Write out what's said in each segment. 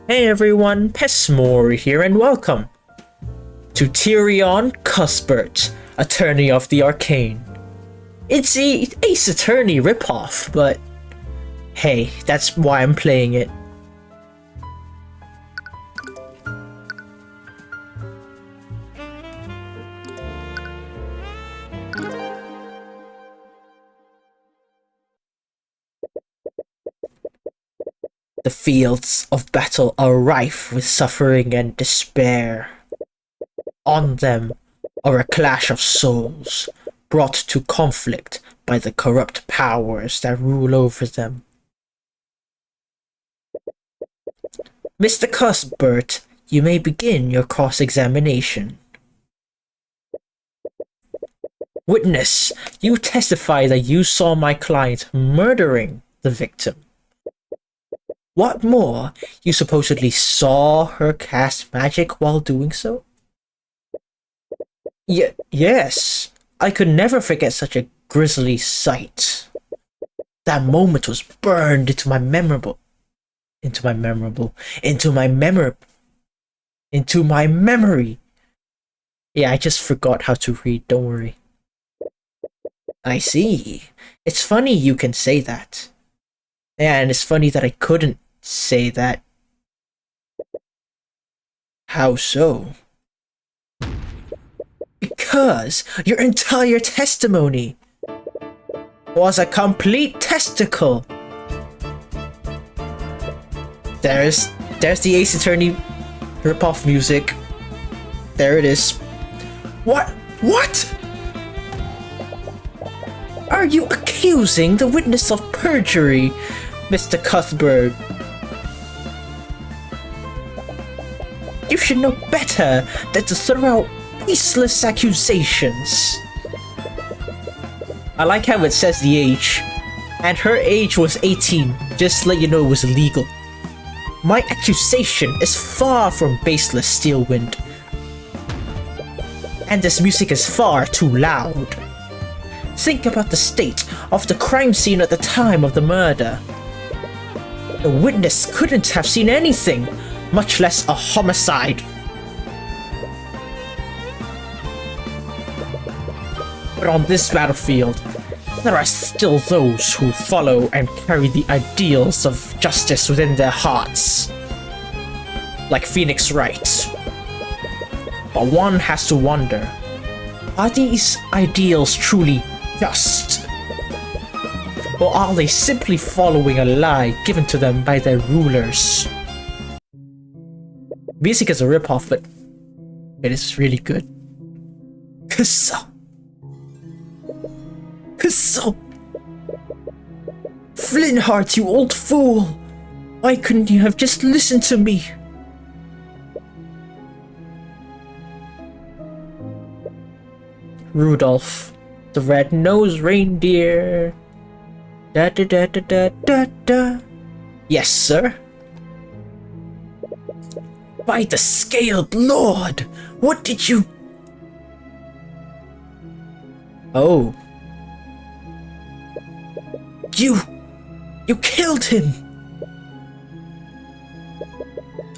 Hey everyone, Pesmore here and welcome to Tyrion Cuthbert, Attorney of the Arcane. It's a Ace Attorney ripoff, but hey, that's why I'm playing it. The fields of battle are rife with suffering and despair. On them are a clash of souls, brought to conflict by the corrupt powers that rule over them. Mr. Cuthbert, you may begin your cross-examination. Witness, you testify that you saw my client murdering the victim. What more? You supposedly saw her cast magic while doing so? Yes. I could never forget such a grisly sight. That moment was burned into my memory. Yeah, I just forgot how to read, don't worry. I see. It's funny you can say that. Yeah, and it's funny that I couldn't say that. How so? Because your entire testimony was a complete testicle. There's the Ace Attorney ripoff music. There it is. What? Are you accusing the witness of perjury, Mr. Cuthbert? You should know better than to throw out baseless accusations. I like how it says the age. And her age was 18, just to let you know it was illegal. My accusation is far from baseless, Steelwind. And this music is far too loud. Think about the state of the crime scene at the time of the murder. The witness couldn't have seen anything, much less a homicide. But on this battlefield, there are still those who follow and carry the ideals of justice within their hearts. Like Phoenix Wright. But one has to wonder, are these ideals truly just? Or are they simply following a lie given to them by their rulers? Music is a ripoff, but it is really good. Cause Flintheart, you old fool! Why couldn't you have just listened to me? Rudolph, the red-nosed reindeer. Da da da da da da da. Yes, sir. By the Scaled Lord, what did you... Oh. You killed him!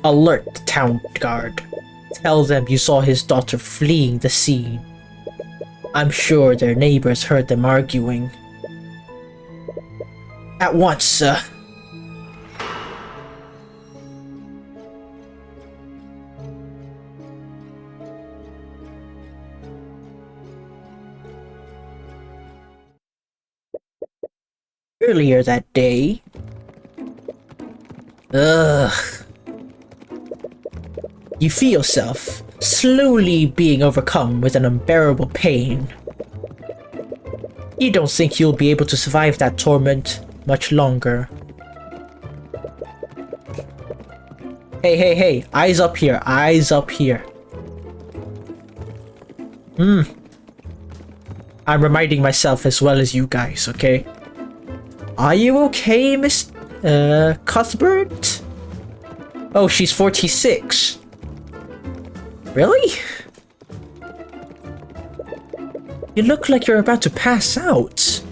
Alert the town guard. Tell them you saw his daughter fleeing the scene. I'm sure their neighbors heard them arguing. At once, sir. Earlier that day... You feel yourself slowly being overcome with an unbearable pain. You don't think you'll be able to survive that torment much longer. Hey, eyes up here, eyes up here. I'm reminding myself as well as you guys, okay? Are you okay, Miss Cuthbert? Oh, she's 46. Really? You look like you're about to pass out.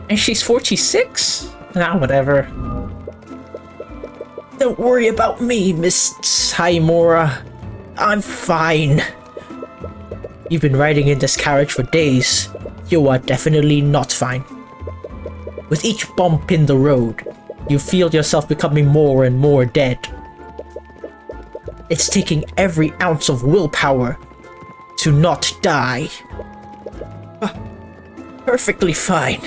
And she's 46? Nah, whatever. Don't worry about me, Miss Taimura. I'm fine. You've been riding in this carriage for days. You are definitely not fine. With each bump in the road, you feel yourself becoming more and more dead. It's taking every ounce of willpower to not die. Perfectly fine.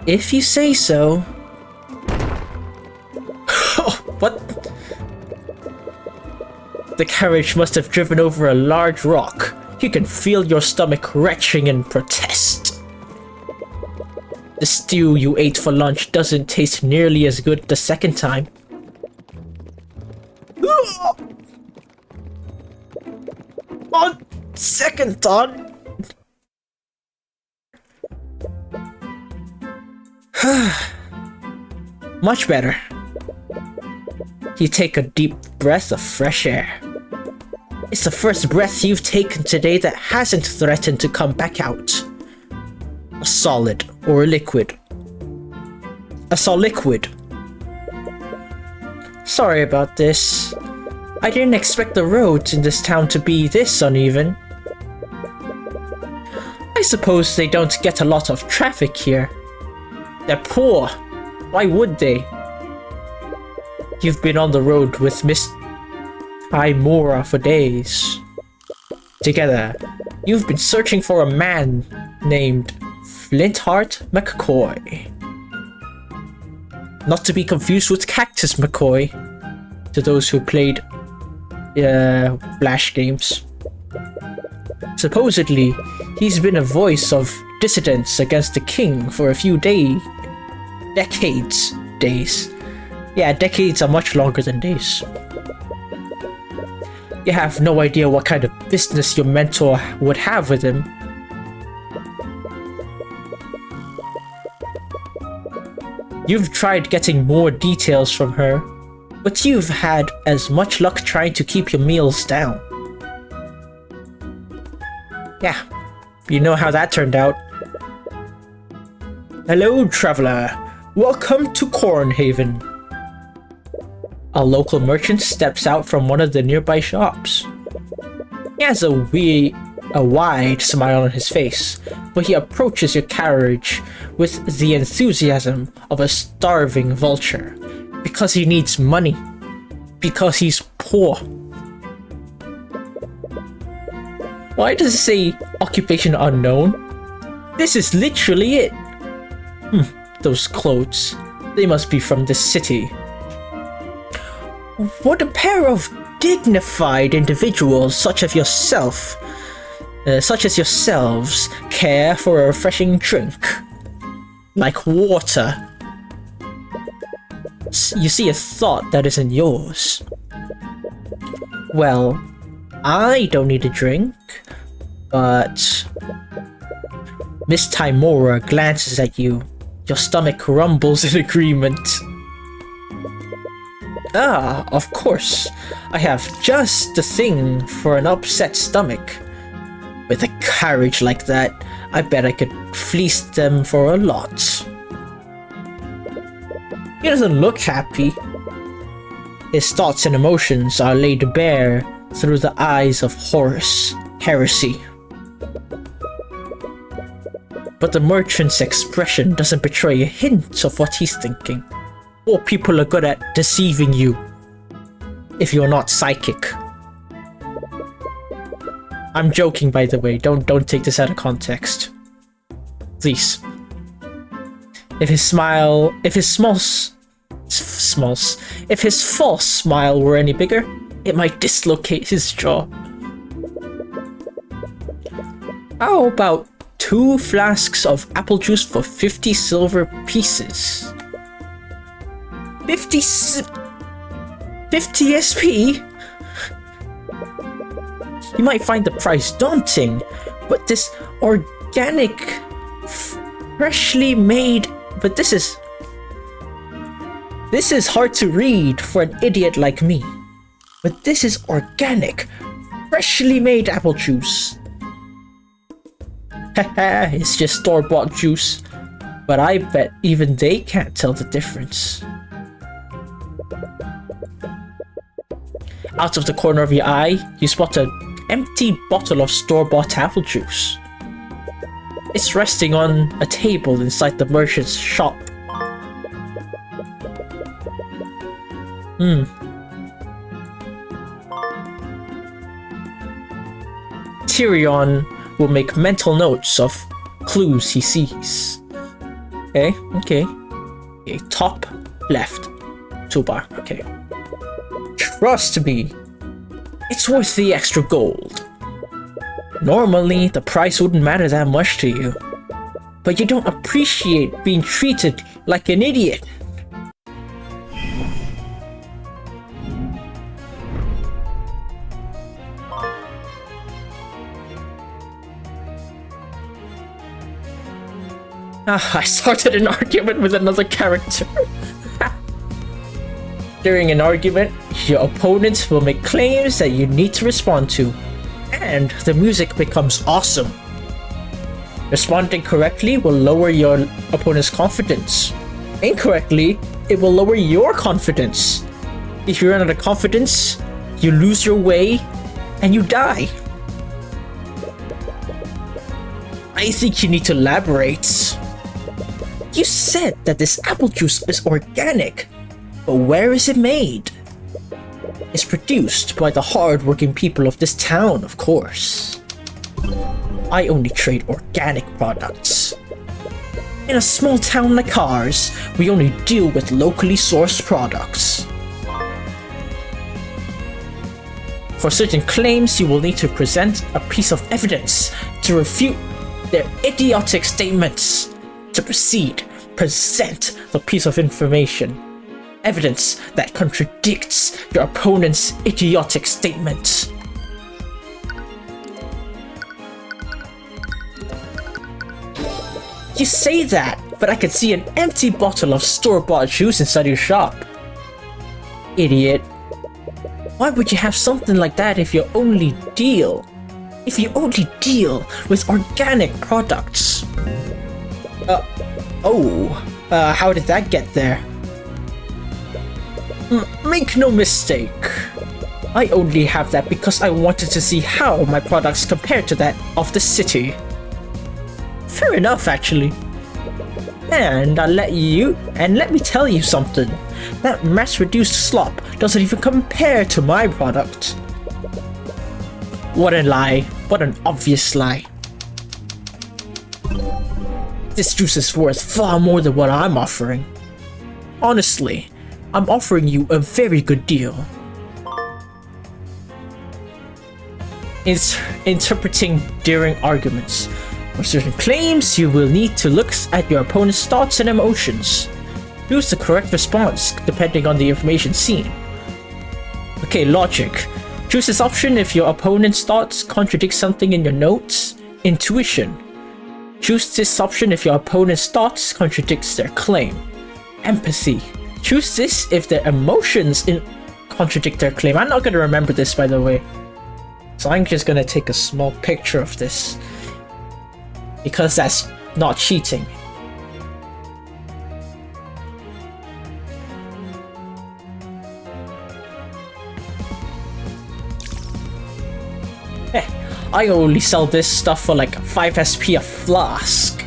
If you say so. What? The carriage must have driven over a large rock. You can feel your stomach retching in protest. The stew you ate for lunch doesn't taste nearly as good the second time. On second thought. Much better. You take a deep breath of fresh air. It's the first breath you've taken today that hasn't threatened to come back out. A solid or a liquid. A soliquid. Sorry about this. I didn't expect the roads in this town to be this uneven. I suppose they don't get a lot of traffic here. They're poor. Why would they? You've been on the road with Miss Taimura for days. Together, you've been searching for a man named Flintheart McCoy. Not to be confused with Cactus McCoy, to those who played Flash games. Supposedly, he's been a voice of dissidence against the king for a few days. Yeah, decades are much longer than days. You have no idea what kind of business your mentor would have with him. You've tried getting more details from her, but you've had as much luck trying to keep your meals down. Yeah, you know how that turned out. Hello, traveler. Welcome to Cornhaven. A local merchant steps out from one of the nearby shops. He has a wide smile on his face, but he approaches your carriage with the enthusiasm of a starving vulture. Because he needs money. Because he's poor. Why does it say occupation unknown? This is literally it. Those clothes. They must be from this city. Would a pair of dignified individuals such as yourselves care for a refreshing drink? Like water. You see a thought that isn't yours. Well, I don't need a drink, but Miss Taimura glances at you. Your stomach rumbles in agreement. Ah, of course. I have just the thing for an upset stomach. With a carriage like that, I bet I could fleece them for a lot. He doesn't look happy. His thoughts and emotions are laid bare through the eyes of heresy. But the merchant's expression doesn't betray a hint of what he's thinking. Poor people are good at deceiving you if you're not psychic. I'm joking, by the way. Don't take this out of context. Please. If his false smile were any bigger, it might dislocate his jaw. How about 2 flasks of apple juice for 50 silver pieces? 50 SP? You might find the price daunting, but this organic, freshly made... But this is hard to read for an idiot like me. But this is organic, freshly made apple juice. It's just store-bought juice. But I bet even they can't tell the difference. Out of the corner of your eye, you spot an empty bottle of store-bought apple juice. It's resting on a table inside the merchant's shop. Tyrion will make mental notes of clues he sees. Okay. Top left toolbar. Okay. Trust me, it's worth the extra gold. Normally, the price wouldn't matter that much to you, but you don't appreciate being treated like an idiot. I started an argument with another character. During an argument, your opponent will make claims that you need to respond to, and the music becomes awesome. Responding correctly will lower your opponent's confidence. Incorrectly, it will lower your confidence. If you run out of confidence, you lose your way, and you die. I think you need to elaborate. You said that this apple juice is organic, but where is it made? It's produced by the hard-working people of this town, of course. I only trade organic products. In a small town like ours, we only deal with locally sourced products. For certain claims, you will need to present a piece of evidence to refute their idiotic statements. To proceed, present the piece of information. Evidence that contradicts your opponent's idiotic statements. You say that, but I can see an empty bottle of store-bought juice inside your shop. Idiot. Why would you have something like that if you only deal with organic products? How did that get there? Make no mistake. I only have that because I wanted to see how my products compare to that of the city. Fair enough, actually. And let me tell you something. That mass-produced slop doesn't even compare to my product. What a lie. What an obvious lie. This juice is worth far more than what I'm offering. Honestly, I'm offering you a very good deal. Interpreting during arguments. For certain claims, you will need to look at your opponent's thoughts and emotions. Choose the correct response depending on the information seen. Okay, logic. Choose this option if your opponent's thoughts contradict something in your notes. Intuition. Choose this option if your opponent's thoughts contradicts their claim. Empathy. Choose this if their emotions contradict their claim. I'm not going to remember this, by the way. So I'm just going to take a small picture of this. Because that's not cheating. I only sell this stuff for like 5 SP a flask.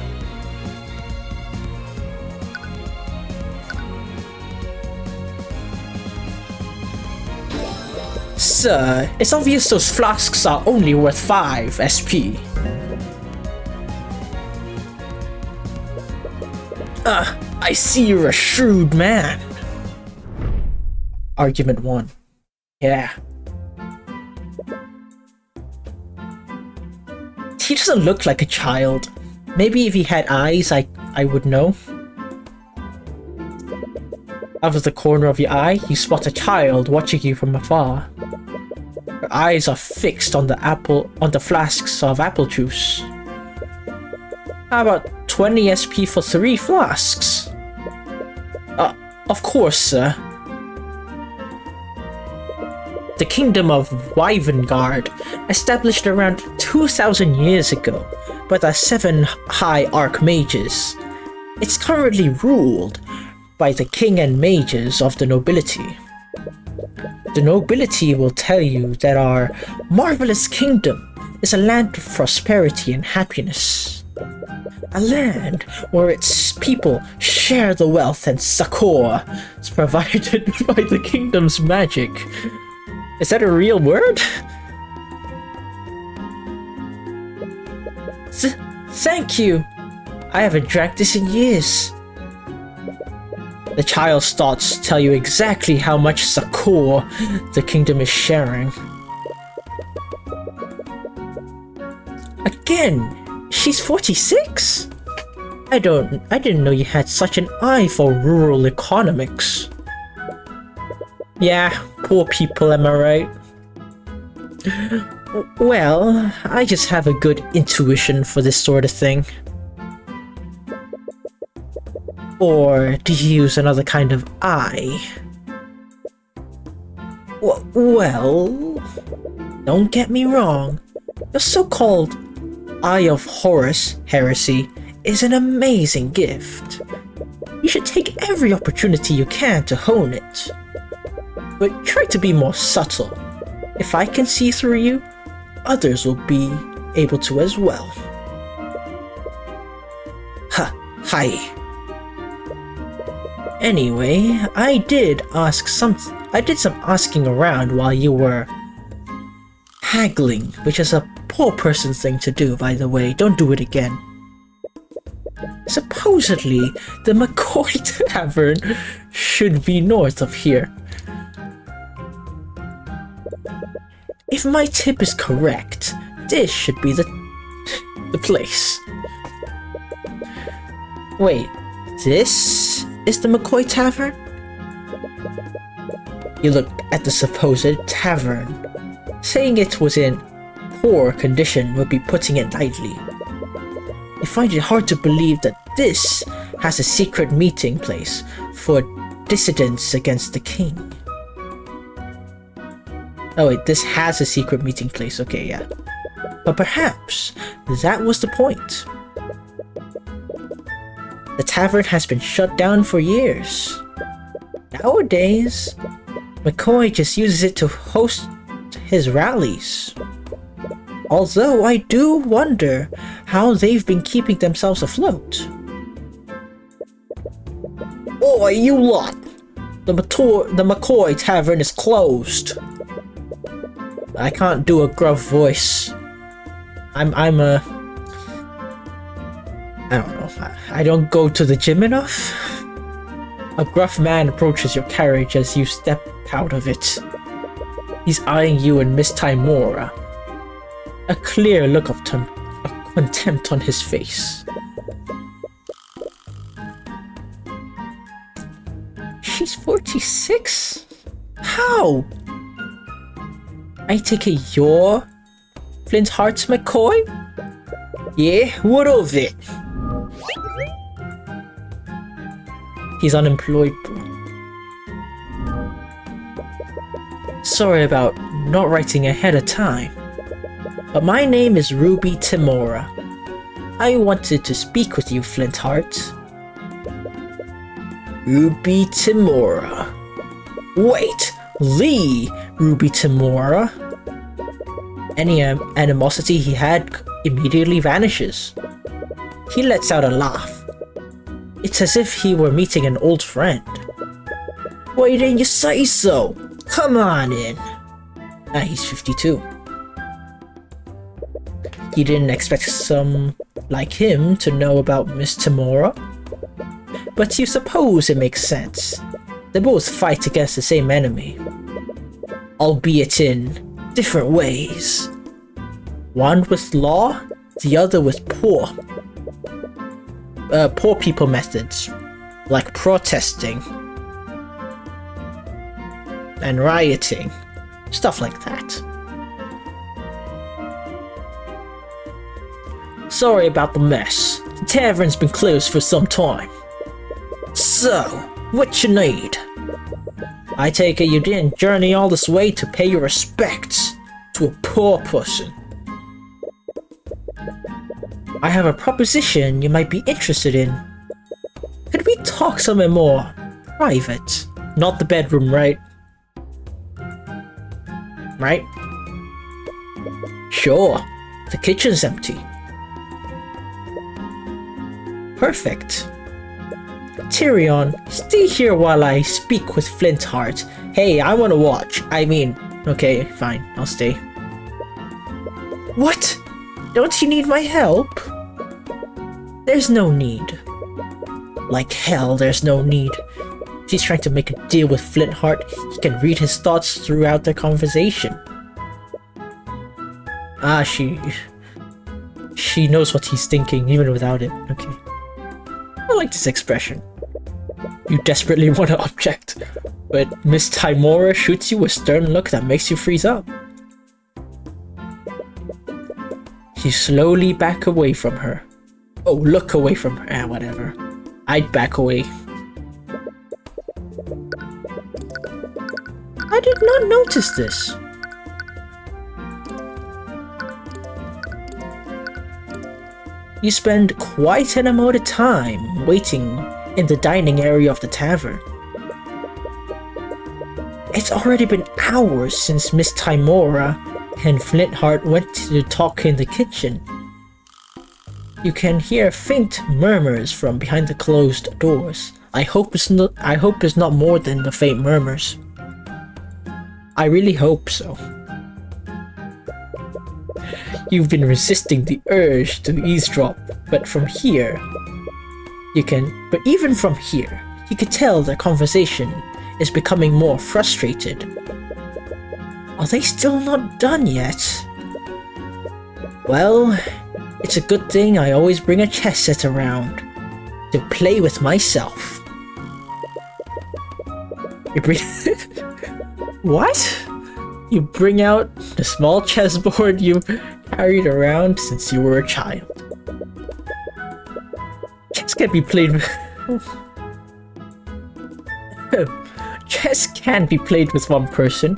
Sir, it's obvious those flasks are only worth 5 SP. I see you're a shrewd man. Argument 1. Yeah. He doesn't look like a child. Maybe if he had eyes, I would know. Out of the corner of your eye, you spot a child watching you from afar. Her eyes are fixed on the flasks of apple juice. How about 20 SP for 3 flasks? Of course, sir. The kingdom of Wyvengard, established around 2,000 years ago, by the 7 high archmages. It's currently ruled by the king and mages of the nobility. The nobility will tell you that our marvelous kingdom is a land of prosperity and happiness. A land where its people share the wealth and succor is provided by the kingdom's magic. Is that a real word? Thank you! I haven't drank this in years. The child's thoughts tell you exactly how much succor the kingdom is sharing. Again, she's 46? I didn't know you had such an eye for rural economics. Yeah, poor people, am I right? Well, I just have a good intuition for this sort of thing. Or do you use another kind of eye? Well, don't get me wrong. The so-called Eye of Horus heresy is an amazing gift. You should take every opportunity you can to hone it. But try to be more subtle. If I can see through you, others will be able to as well. Hi. Anyway, I did some asking around while you were haggling, which is a poor person's thing to do, by the way. Don't do it again. Supposedly, the McCoy Tavern should be north of here. If my tip is correct, this should be the place. Wait, this is the McCoy Tavern? You look at the supposed tavern. Saying it was in poor condition would be putting it lightly. You find it hard to believe that this has a secret meeting place for dissidents against the king. Oh wait, this has a secret meeting place, okay, yeah. But perhaps that was the point. The tavern has been shut down for years. Nowadays, McCoy just uses it to host his rallies. Although I do wonder how they've been keeping themselves afloat. Oi, you lot! The McCoy Tavern is closed. I can't do a gruff voice. I don't know. I don't go to the gym enough. A gruff man approaches your carriage as you step out of it. He's eyeing you and Miss Timora. A clear look of contempt on his face. She's 46? How? I take it you're Flint Hearts McCoy? Yeah, what of it? He's unemployed. Sorry about not writing ahead of time. But my name is Ruby Timora. I wanted to speak with you, Flintheart. Ruby Timora. Wait! Lee Ruby Timora. Any animosity he had immediately vanishes. He lets out a laugh. It's as if he were meeting an old friend. Why didn't you say so? Come on in. He's 52. You didn't expect some like him to know about Miss Timora? But you suppose it makes sense. They both fight against the same enemy. Albeit in different ways. One with law, the other with poor people methods, like protesting and rioting, stuff like that. Sorry about the mess. The tavern's been closed for some time. So, what you need? I take it you didn't journey all this way to pay your respects to a poor person. I have a proposition you might be interested in. Could we talk somewhere more private? Not the bedroom, right? Right? Sure. The kitchen's empty. Perfect. Tyrion, stay here while I speak with Flintheart. Hey, I wanna watch. I mean, okay, fine, I'll stay. What? Don't you need my help? There's no need. Like hell, there's no need. She's trying to make a deal with Flintheart. He can read his thoughts throughout their conversation. Ah, she knows what he's thinking, even without it. Okay. I like this expression. You desperately want to object, but Miss Tymora shoots you a stern look that makes you freeze up. You slowly back away from her. Oh, look away from her. Ah, whatever. I'd back away. I did not notice this. You spend quite an amount of time waiting in the dining area of the tavern. It's already been hours since Miss Tymora and Flintheart went to talk in the kitchen. You can hear faint murmurs from behind the closed doors. I hope it's not more than the faint murmurs. I really hope so. You've been resisting the urge to eavesdrop, but even from here, you can tell the conversation is becoming more frustrated. Are they still not done yet? Well, it's a good thing I always bring a chess set around to play with myself. You bring what? You bring out the small chessboard you've carried around since you were a child. Chess can't be played with chess can't be played with one person.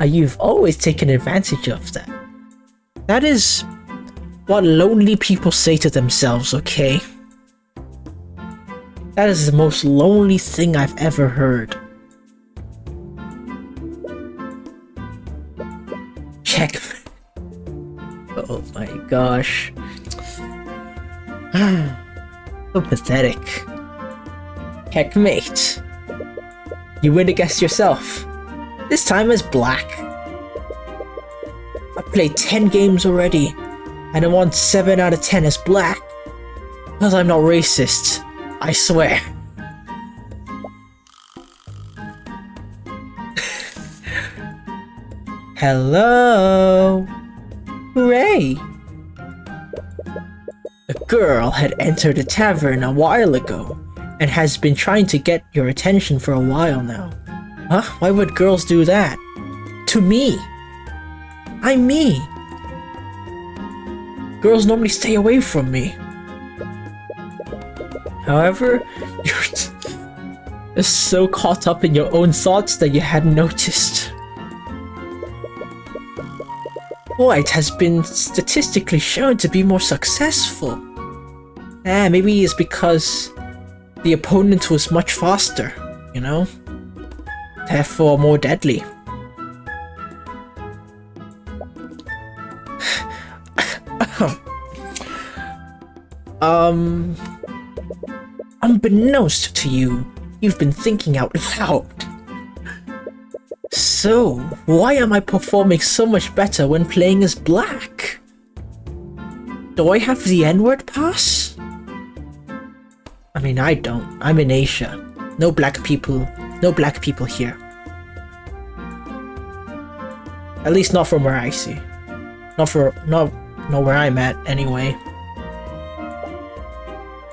You've always taken advantage of that. That is what lonely people say to themselves, okay? That is the most lonely thing I've ever heard. Check. Oh my gosh. So pathetic. Checkmate. You win against yourself. This time as black. I played 10 games already, and I won 7 out of 10 as black. Because I'm not racist, I swear. Hello? Hooray! A girl had entered the tavern a while ago, and has been trying to get your attention for a while now. Huh? Why would girls do that? To me! I'm me! Girls normally stay away from me. However, you're so caught up in your own thoughts that you hadn't noticed. White has been statistically shown to be more successful. Maybe it's because the opponent was much faster, you know? Therefore more deadly. Unbeknownst to you, you've been thinking out loud. So, why am I performing so much better when playing as black? Do I have the N-word pass? I mean, I don't. I'm in Asia. No black people here. At least not from where I see. Not where I'm at, anyway.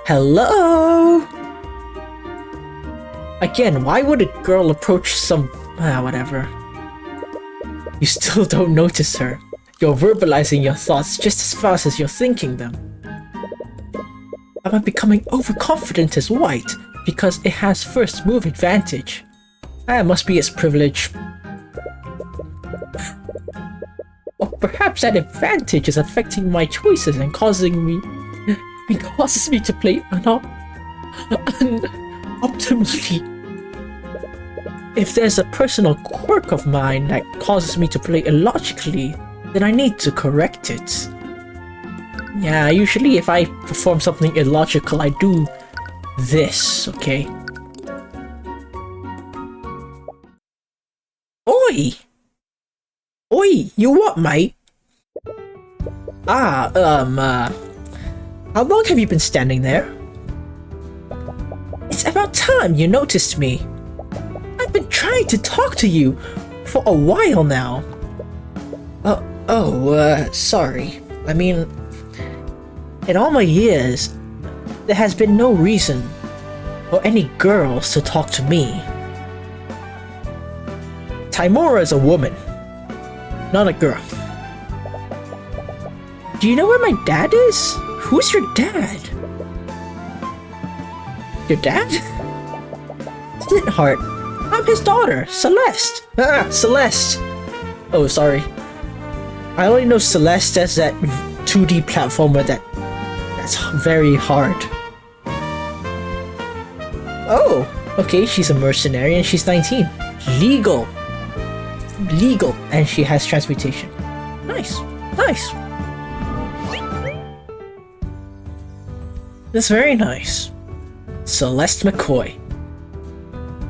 Hello? Again, why would a girl approach some... whatever. You still don't notice her. You're verbalizing your thoughts just as fast as you're thinking them. Am I becoming overconfident as white because it has first move advantage? That must be its privilege. Or perhaps that advantage is affecting my choices and causing me It causes me to play optimally. If there's a personal quirk of mine that causes me to play illogically, then I need to correct it. Yeah, usually if I perform something illogical, I do this, okay? Oi! Oi, you what, mate? How long have you been standing there? It's about time you noticed me. I've been trying to talk to you for a while now. Sorry. I mean, in all my years, there has been no reason for any girls to talk to me. Timora is a woman, not a girl. Do you know where my dad is? Who's your dad? Your dad? Flintheart. I'm his daughter, Celeste. Celeste. Oh, sorry. I only know Celeste as that 2D platformer that's very hard. Oh, okay, she's a mercenary and she's 19. Legal, and she has transmutation. Nice. That's very nice. Celeste McCoy.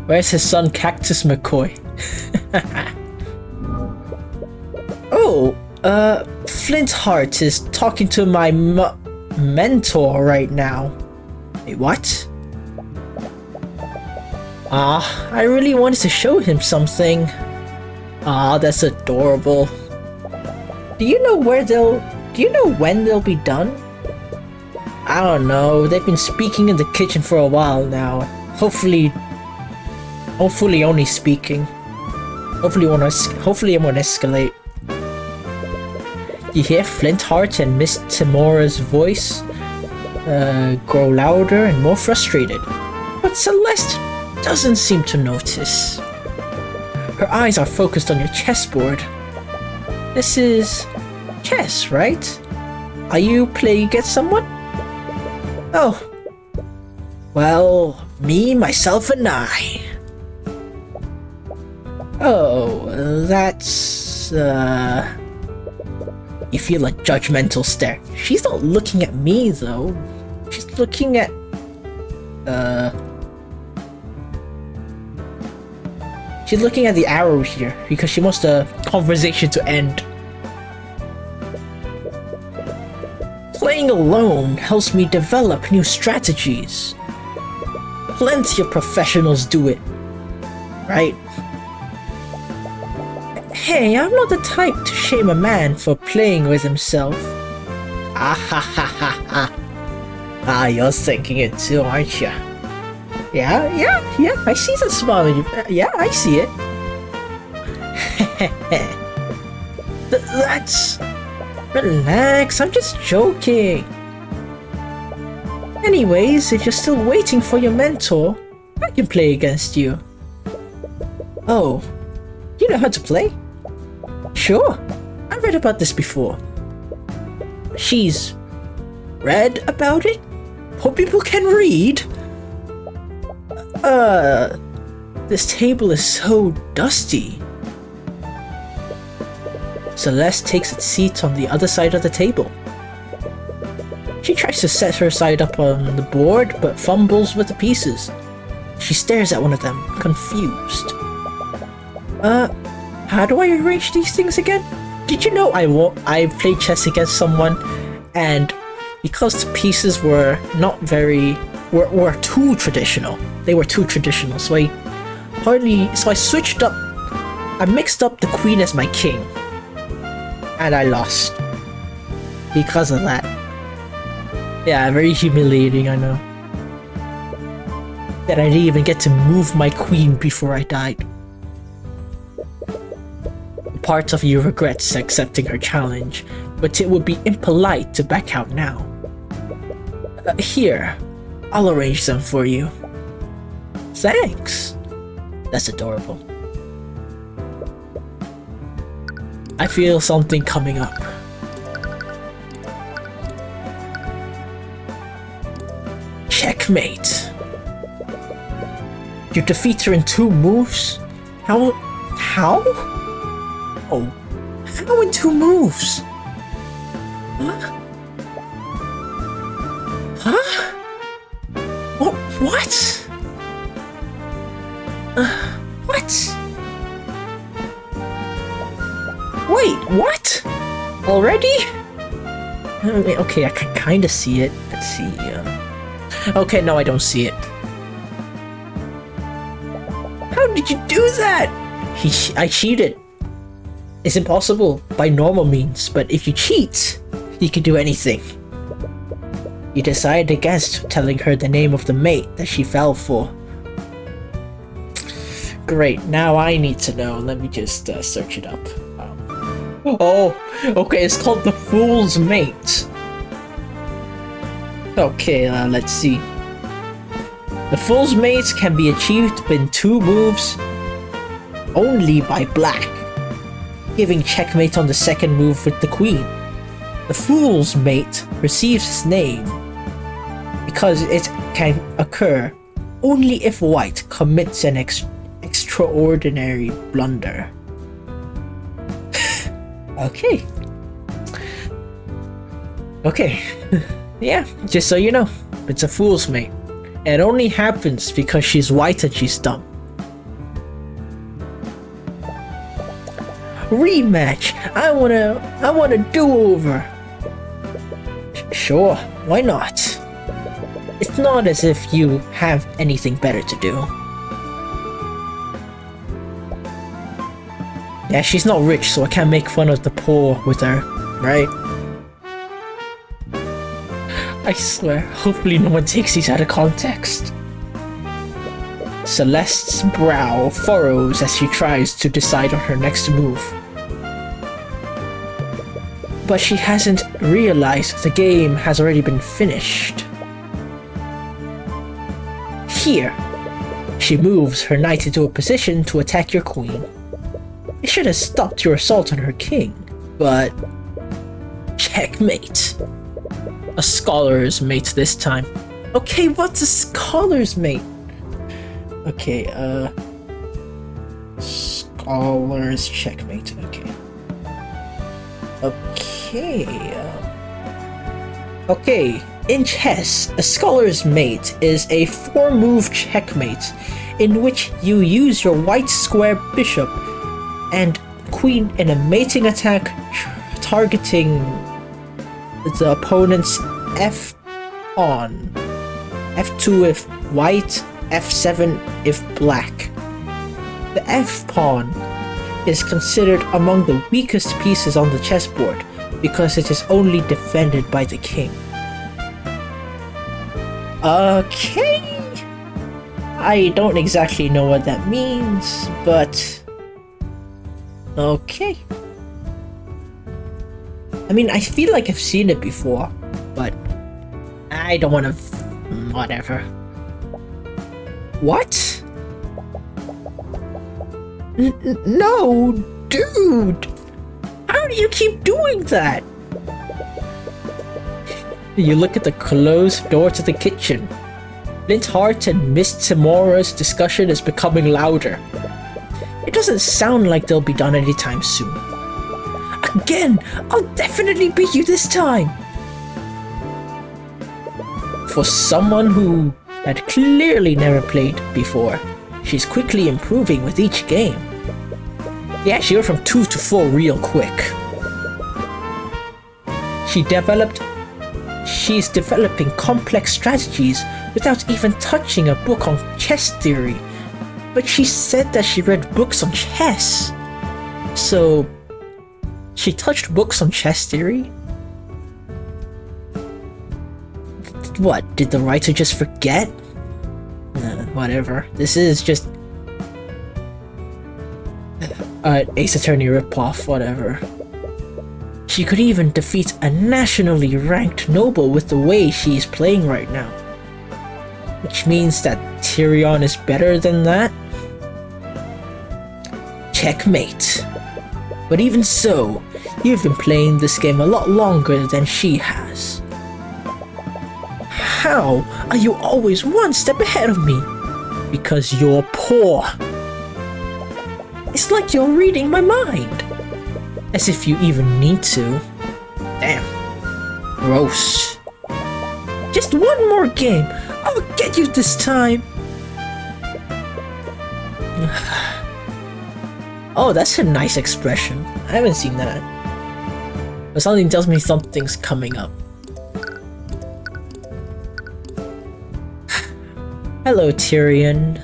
Where's his son, Cactus McCoy? Oh, Flintheart is talking to my mentor right now. Wait, what? I really wanted to show him something. That's adorable. Do you know when they'll be done? I don't know. They've been speaking in the kitchen for a while now. Hopefully only speaking. Hopefully it won't escalate. You hear Flintheart and Miss Timora's voice grow louder and more frustrated. But Celeste doesn't seem to notice. Her eyes are focused on your chessboard. This is chess, right? Are you playing against someone? Oh. Well, me, myself, and I. Oh, that's... You feel a judgmental stare. She's not looking at me, though. She's looking at... She's looking at the arrow here, because she wants the conversation to end. Playing alone helps me develop new strategies. Plenty of professionals do it, right? Hey, I'm not the type to shame a man for playing with himself. You're thinking it too, aren't you? Yeah, I see that smile on you. Yeah, I see it. That's... Relax, I'm just joking. Anyways, if you're still waiting for your mentor, I can play against you. Oh, you know how to play? Sure, I've read about this before. She's read about it? Poor people can read? This table is so dusty. Celeste takes its seat on the other side of the table. She tries to set her side up on the board, but fumbles with the pieces. She stares at one of them, confused. How do I arrange these things again? Did you know I played chess against someone, and because the pieces were not very... were too traditional. They were too traditional, so I switched up... I mixed up the queen as my king. And I lost. Because of that. Yeah, very humiliating, I know. That I didn't even get to move my queen before I died. Part of you regrets accepting her challenge, but it would be impolite to back out now. Here, I'll arrange them for you. Thanks. That's adorable. I feel something coming up. Checkmate. You defeat her in 2 moves? How? Oh, how in 2 moves? Huh? Huh? What? What? Wait, what? Already? Okay, I can kind of see it. Let's see. Okay, no, I don't see it. How did you do that? I cheated. It's impossible by normal means, but if you cheat, you can do anything. You decided against telling her the name of the mate that she fell for. Great, now I need to know. Let me just search it up. Oh, okay, it's called the Fool's Mate. Okay, let's see. The Fool's Mate can be achieved in 2 moves only by black, giving checkmate on the 2nd move with the queen. The Fool's Mate receives its name because it can occur only if white commits an extraordinary blunder. Okay. Okay. Yeah, just so you know, it's a Fool's Mate. It only happens because she's white and she's dumb. Rematch! I want a do-over! Sure, why not? It's not as if you have anything better to do. Yeah, she's not rich, so I can't make fun of the poor with her, right? I swear, hopefully no one takes these out of context. Celeste's brow furrows as she tries to decide on her next move. But she hasn't realized the game has already been finished. Here, she moves her knight into a position to attack your queen. It should have stopped your assault on her king, but... checkmate. A scholar's mate this time. Okay, what's a scholar's mate? Okay, scholar's checkmate, okay. Okay, in chess, a scholar's mate is a 4-move checkmate in which you use your white square bishop and queen in a mating attack targeting the opponent's f-pawn. f2 if white, f7 if black. The f-pawn is considered among the weakest pieces on the chessboard because it is only defended by the king. Okay, I don't exactly know what that means, but okay. I mean, I feel like I've seen it before, but I don't want to... whatever. What? No, dude! How do you keep doing that? You look at the closed door to the kitchen. Flint Heart and Miss Timora's discussion is becoming louder. It doesn't sound like they'll be done anytime soon. Again, I'll definitely beat you this time! For someone who had clearly never played before, she's quickly improving with each game. Yeah, she went from 2 to 4 real quick. She's developing complex strategies without even touching a book on chess theory. But she said that she read books on chess. So, she touched books on chess theory? What, did the writer just forget? Whatever. This is just... Ace Attorney ripoff, whatever. She could even defeat a nationally ranked noble with the way she's playing right now. Which means that Tyrion is better than that? Checkmate. But even so, you've been playing this game a lot longer than she has. How are you always one step ahead of me? Because you're poor. It's like you're reading my mind. As if you even need to. Damn. Gross. Just one more game. I'll get you this time. Oh, that's a nice expression. I haven't seen that. But something tells me something's coming up. Hello, Tyrion.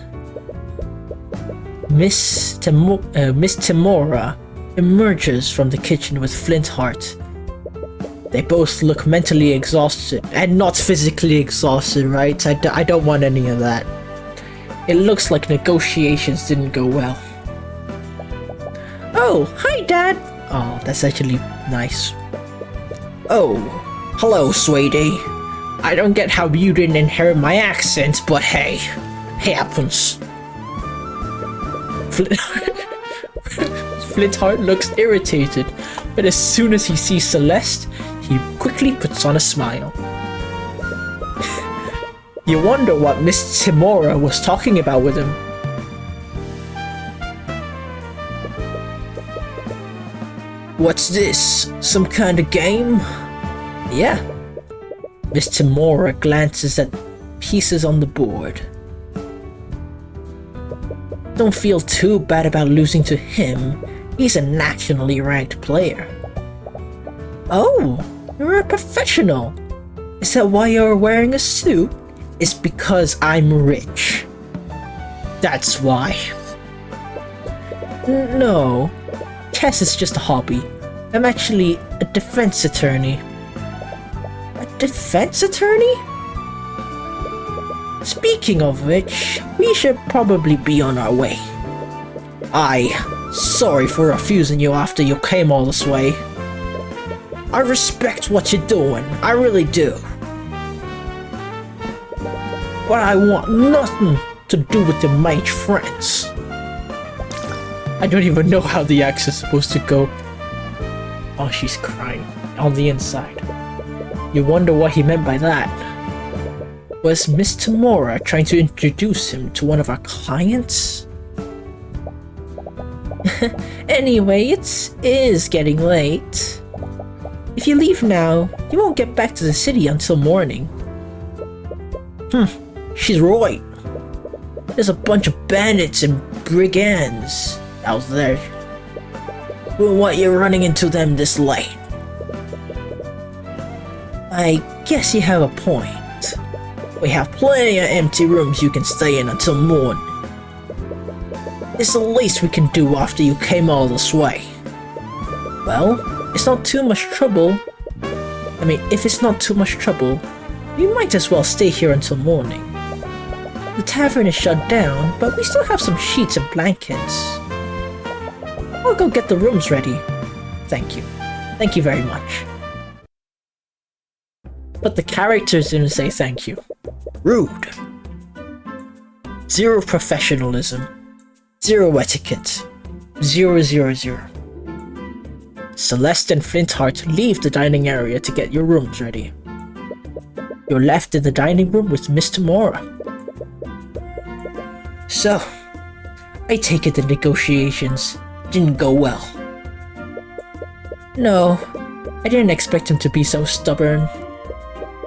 Miss Timora emerges from the kitchen with Flint Heart. They both look mentally exhausted and not physically exhausted, right? I don't want any of that. It looks like negotiations didn't go well. Oh, hi, Dad! Oh, that's actually nice. Oh, hello, sweetie. I don't get how you didn't inherit my accent, but hey, happens. Flintheart looks irritated, but as soon as he sees Celeste, he quickly puts on a smile. You wonder what Miss Timora was talking about with him. What's this? Some kind of game? Yeah. Miss Timora glances at pieces on the board. Don't feel too bad about losing to him. He's a nationally ranked player. Oh, you're a professional. Is that why you're wearing a suit? It's because I'm rich. That's why. No, chess is just a hobby. I'm actually a defense attorney. A defense attorney? Speaking of which, we should probably be on our way. Sorry for refusing you after you came all this way. I respect what you're doing, I really do. But I want nothing to do with your mage friends. I don't even know how the axe is supposed to go. Oh, she's crying on the inside. You wonder what he meant by that. Was Miss Timora trying to introduce him to one of our clients? Anyway, it is getting late. If you leave now, you won't get back to the city until morning. She's right. There's a bunch of bandits and brigands out there. Well, what you're running into them this late? I guess you have a point. We have plenty of empty rooms you can stay in until morning. It's the least we can do after you came all this way. Well, it's not too much trouble. I mean, if it's not too much trouble, we might as well stay here until morning. The tavern is shut down, but we still have some sheets and blankets. I'll go get the rooms ready. Thank you. Thank you very much. But the characters didn't say thank you. Rude. Zero professionalism. Zero etiquette. 000. Celeste and Flintheart leave the dining area to get your rooms ready. You're left in the dining room with Miss Timora. So, I take it the negotiations didn't go well. No, I didn't expect him to be so stubborn.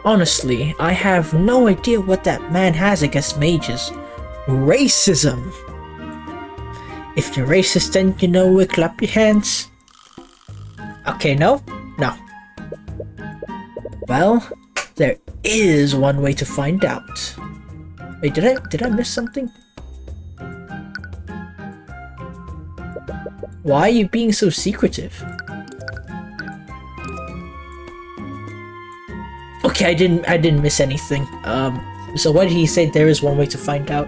Honestly, I have no idea what that man has against mages. Racism! If you're racist, then you know we clap your hands. Okay, no? No. Well, there is one way to find out. Wait, did I miss something? Why are you being so secretive? Okay, I didn't miss anything. So why did he say there is one way to find out?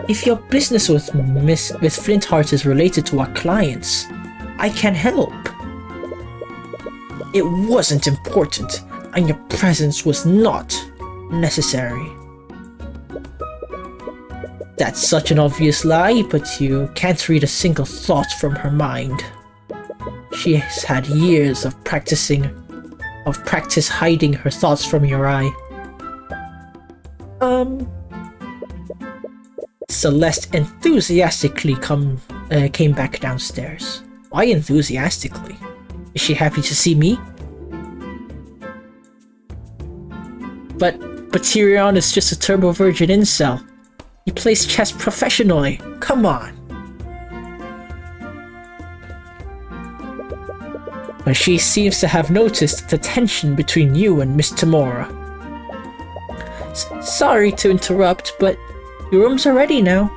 If your business with Flintheart is related to our clients, I can help. It wasn't important, and your presence was not necessary. That's such an obvious lie, but you can't read a single thought from her mind. She has had years of practicing of practice hiding her thoughts from your eye. Celeste enthusiastically came back downstairs. Why enthusiastically? Is she happy to see me? But Tyrion is just a turbo virgin incel. He plays chess professionally. Come on. But she seems to have noticed the tension between you and Miss Tamora. Sorry to interrupt, but your rooms are ready now.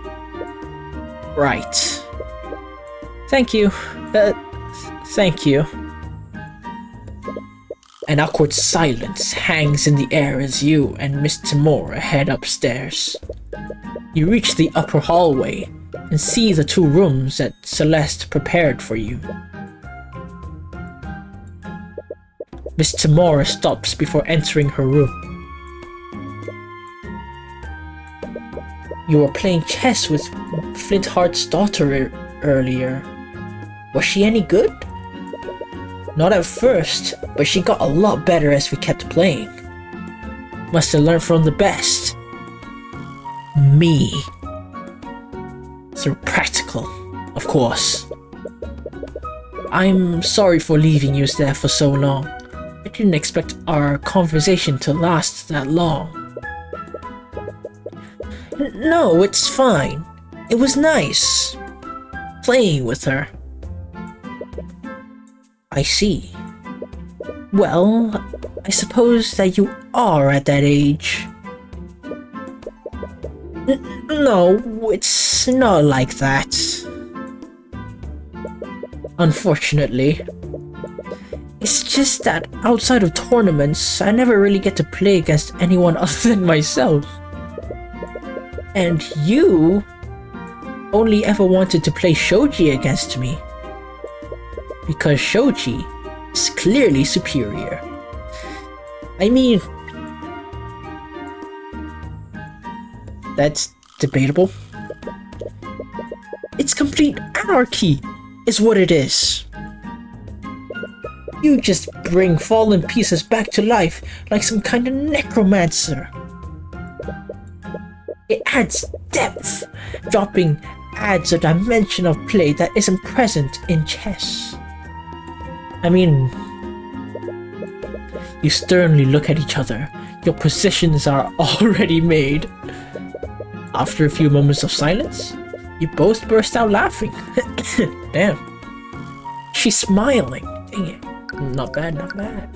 Right. Thank you. Thank you. An awkward silence hangs in the air as you and Miss Tamora head upstairs. You reach the upper hallway and see the 2 rooms that Celeste prepared for you. Miss Tamora stops before entering her room. You were playing chess with Flintheart's daughter earlier. Was she any good? Not at first, but she got a lot better as we kept playing. Must have learned from the best. Me. So practical, of course. I'm sorry for leaving you there for so long. I didn't expect our conversation to last that long. No, it's fine. It was nice playing with her. I see. Well, I suppose that you are at that age. No, it's not like that. Unfortunately. It's just that outside of tournaments, I never really get to play against anyone other than myself. And you only ever wanted to play Shoji against me. Because Shoji is clearly superior. I mean, that's debatable. It's complete anarchy, is what it is. You just bring fallen pieces back to life like some kind of necromancer. It adds depth. Dropping adds a dimension of play that isn't present in chess. I mean, you sternly look at each other. Your positions are already made. After a few moments of silence, you both burst out laughing. Damn. She's smiling. Dang it. Not bad, not bad.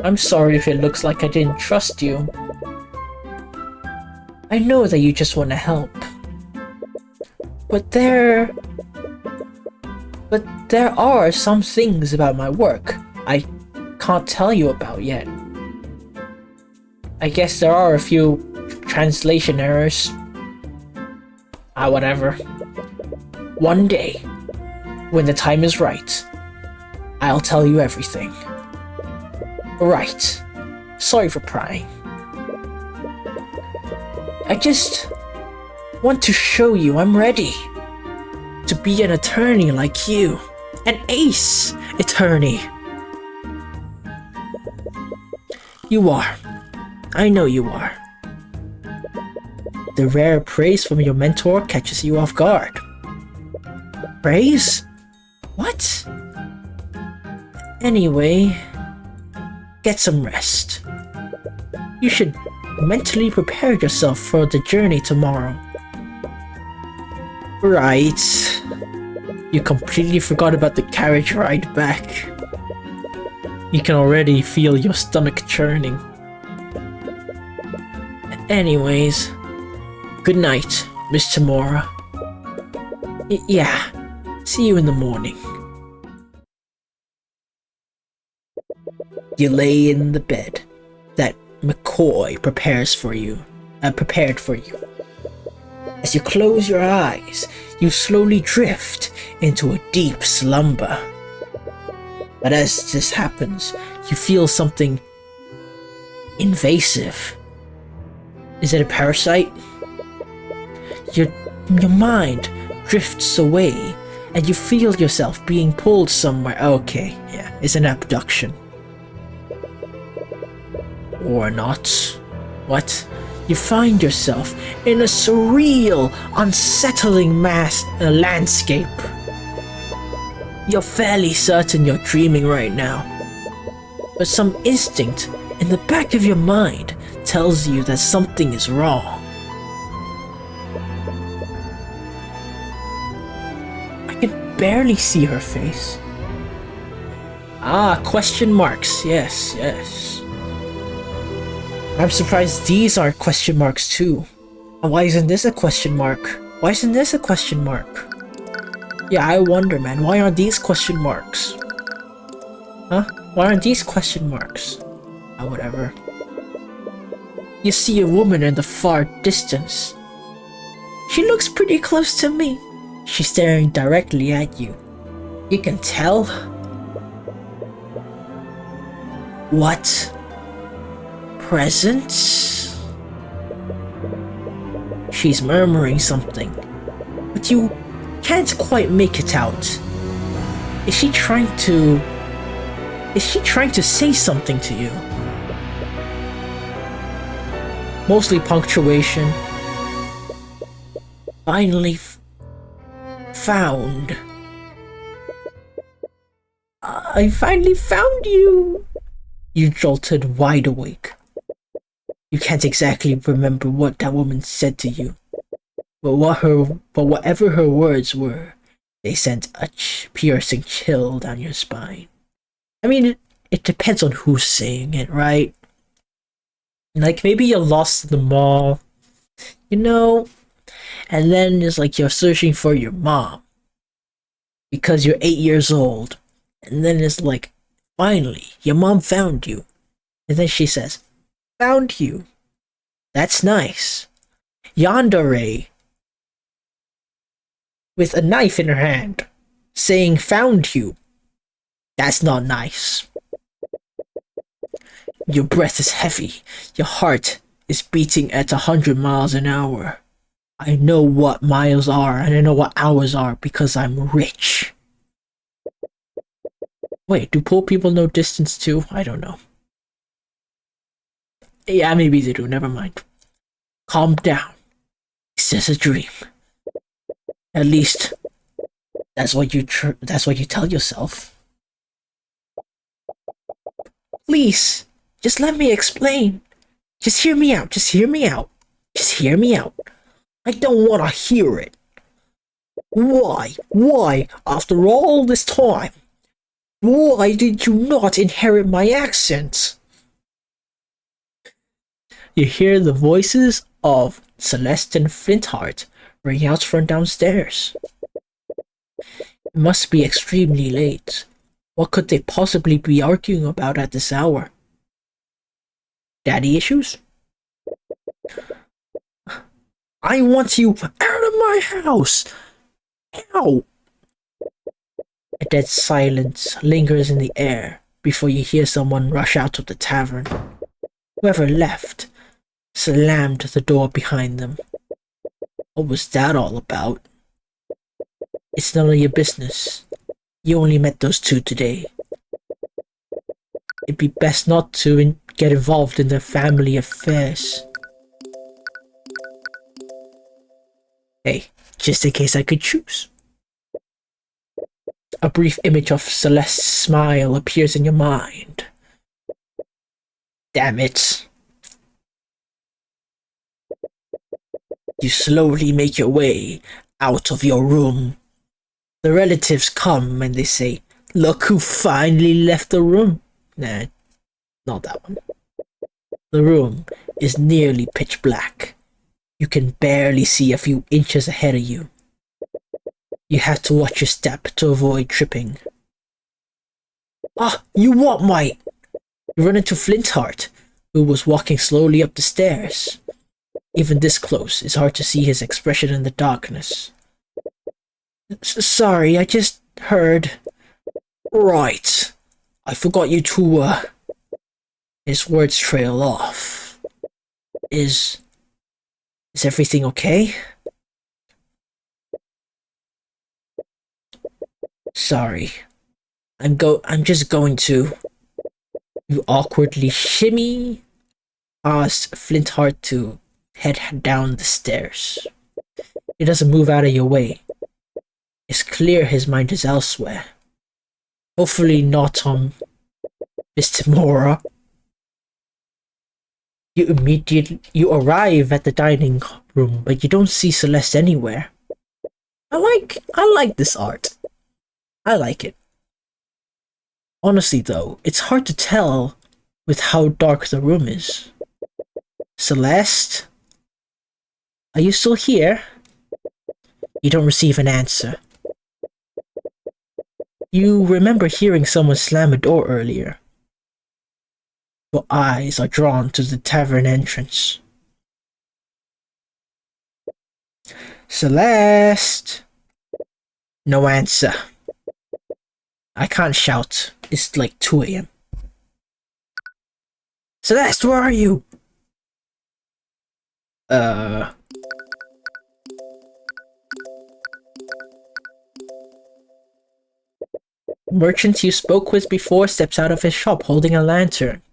I'm sorry if it looks like I didn't trust you. I know that you just want to help. But there are some things about my work I can't tell you about yet. I guess there are a few translation errors. Whatever. One day, when the time is right, I'll tell you everything. Right. Sorry for prying. I just want to show you I'm ready to be an attorney like you. An ace attorney. You are. I know you are. The rare praise from your mentor catches you off guard. Praise? What? Anyway, get some rest. You should mentally prepare yourself for the journey tomorrow. Right. You completely forgot about the carriage ride back. You can already feel your stomach churning. Anyways, good night, Miss Tamora. Yeah, see you in the morning. You lay in the bed that McCoy prepared for you. As you close your eyes, you slowly drift into a deep slumber. But as this happens, you feel something invasive. Is it a parasite? Your mind drifts away and you feel yourself being pulled somewhere. Okay, yeah, it's an abduction. Or not. What? You find yourself in a surreal, unsettling landscape. You're fairly certain you're dreaming right now, but some instinct in the back of your mind tells you that something is wrong. I can barely see her face. Ah, question marks. Yes, yes. I'm surprised these are question marks too. Why isn't this a question mark? Why isn't this a question mark? Yeah, I wonder, man. Why aren't these question marks? Huh? Why aren't these question marks? Oh, whatever. You see a woman in the far distance. She looks pretty close to me. She's staring directly at you. You can tell. What? Presents? She's murmuring something, but you can't quite make it out. Is she trying to say something to you? Mostly punctuation. Finally found. I finally found you. You jolted wide awake. You can't exactly remember what that woman said to you, but whatever her words were, they sent a piercing chill down your spine. I mean, it depends on who's saying it, right? Like, maybe you're lost in the mall, you know, and then it's like you're searching for your mom because you're 8 years old, and then it's like, finally, your mom found you, and then she says, "Found you. That's nice." Yandere, with a knife in her hand, saying, "Found you. That's not nice." Your breath is heavy. Your heart is beating at 100 miles an hour. I know what miles are, and I know what hours are because I'm rich. Wait, do poor people know distance too? I don't know. Yeah, maybe they do. Never mind. Calm down. It's just a dream. At least, that's what you tell yourself. Please, just let me explain. Just hear me out. Just hear me out. Just hear me out. I don't want to hear it. Why? Why, after all this time? Why did you not inherit my accent? You hear the voices of Celeste and Flintheart ring out from downstairs. It must be extremely late. What could they possibly be arguing about at this hour? Daddy issues? I want you out of my house! Ow! A dead silence lingers in the air before you hear someone rush out of the tavern. Whoever left slammed the door behind them. What was that all about? It's none of your business. You only met those two today. It'd be best not to get involved in their family affairs. Hey, just in case I could choose. A brief image of Celeste's smile appears in your mind. Damn it. You slowly make your way out of your room. The relatives come and they say, "Look who finally left the room." Nah, not that one. The room is nearly pitch black. You can barely see a few inches ahead of you. You have to watch your step to avoid tripping. Ah, you what, mate? You run into Flintheart, who was walking slowly up the stairs. Even this close, it's hard to see his expression in the darkness. Sorry, I just heard. Right. I forgot you to, His words trail off. Is Is everything okay? Sorry. I'm just going to. You awkwardly shimmy past Flintheart to head down the stairs. He doesn't move out of your way. It's clear his mind is elsewhere. Hopefully not on Mr. Mora. You arrive at the dining room, but you don't see Celeste anywhere. I like this art. I like it. Honestly though, it's hard to tell with how dark the room is. Celeste? Are you still here? You don't receive an answer. You remember hearing someone slam a door earlier. Your eyes are drawn to the tavern entrance. Celeste! No answer. I can't shout. It's like 2 a.m. Celeste, where are you? Merchant you spoke with before steps out of his shop holding a lantern.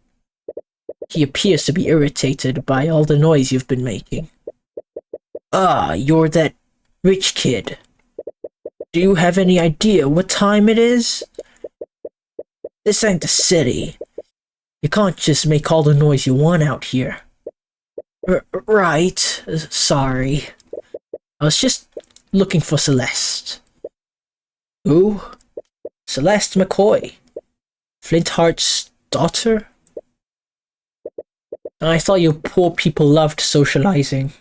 He appears to be irritated by all the noise you've been making. Ah, you're that rich kid. Do you have any idea what time it is? This ain't the city. You can't just make all the noise you want out here. Right. Sorry. I was just looking for Celeste. Who? Celeste McCoy. Flintheart's daughter? I thought you poor people loved socializing.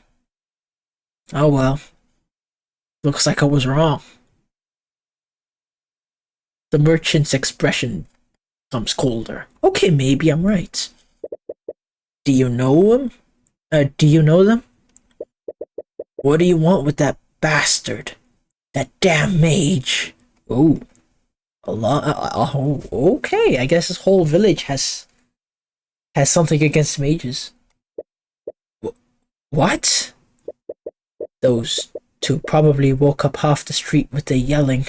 Oh well. Looks like I was wrong. The merchant's expression becomes colder. Okay, maybe I'm right. Do you know him? Do you know them? What do you want with that bastard? That damn mage? Oh. A lot. Okay, I guess this whole village has something against mages. What? Those two probably woke up half the street with their yelling.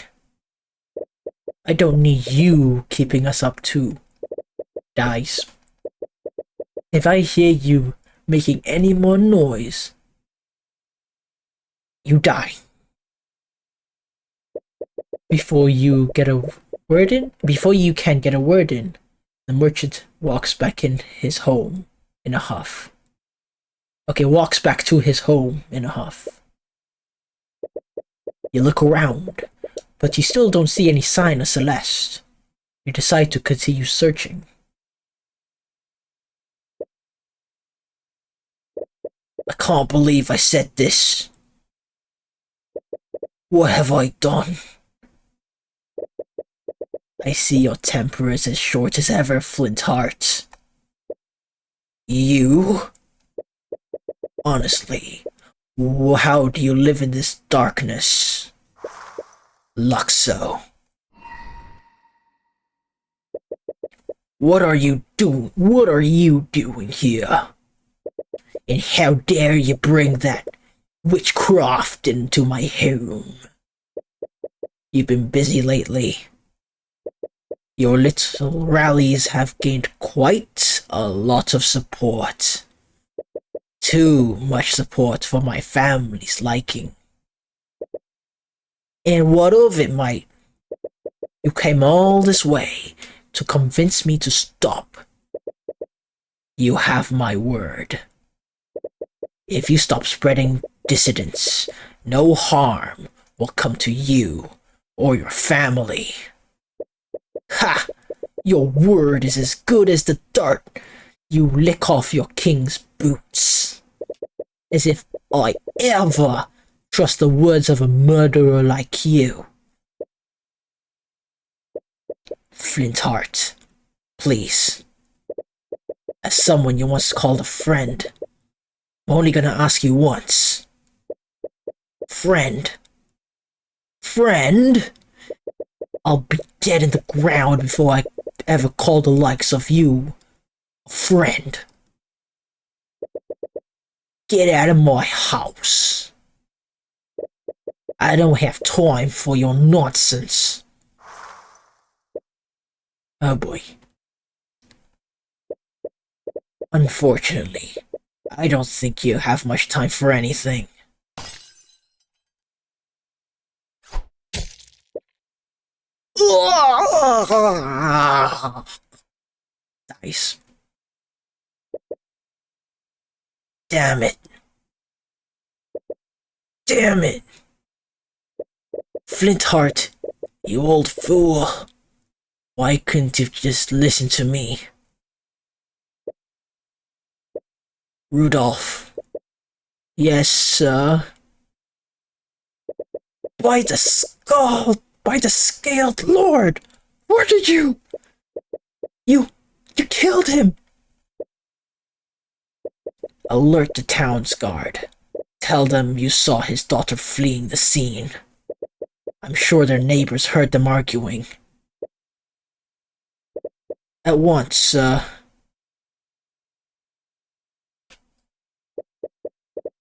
I don't need you keeping us up too. Dies. If I hear you making any more noise, you die. Before you can get a word in, the merchant walks back in his home in a huff. Okay, walks back to his home in a huff. You look around, but you still don't see any sign of Celeste. You decide to continue searching. I can't believe I said this. What have I done? I see your temper is as short as ever, Flintheart. You? Honestly, how do you live in this darkness? Luxo. What are you doing here? And how dare you bring that witchcraft into my home? You've been busy lately. Your little rallies have gained quite a lot of support. Too much support for my family's liking. And what of it, mate? You came all this way to convince me to stop. You have my word. If you stop spreading dissidence, no harm will come to you or your family. Ha! Your word is as good as the dirt you lick off your king's boots. As if I ever trust the words of a murderer like you. Flintheart, please. As someone you once called a friend, I'm only gonna ask you once. Friend? Friend? I'll be dead in the ground before I ever call the likes of you a friend. Get out of my house. I don't have time for your nonsense. Oh boy. Unfortunately, I don't think you have much time for anything. Nice. Damn it. Damn it. Flintheart, you old fool. Why couldn't you just listen to me? Rudolph. Yes, sir. By the skull! By the scaled lord! Where did you? You killed him! Alert the town's guard. Tell them you saw his daughter fleeing the scene. I'm sure their neighbors heard them arguing. At once, sir.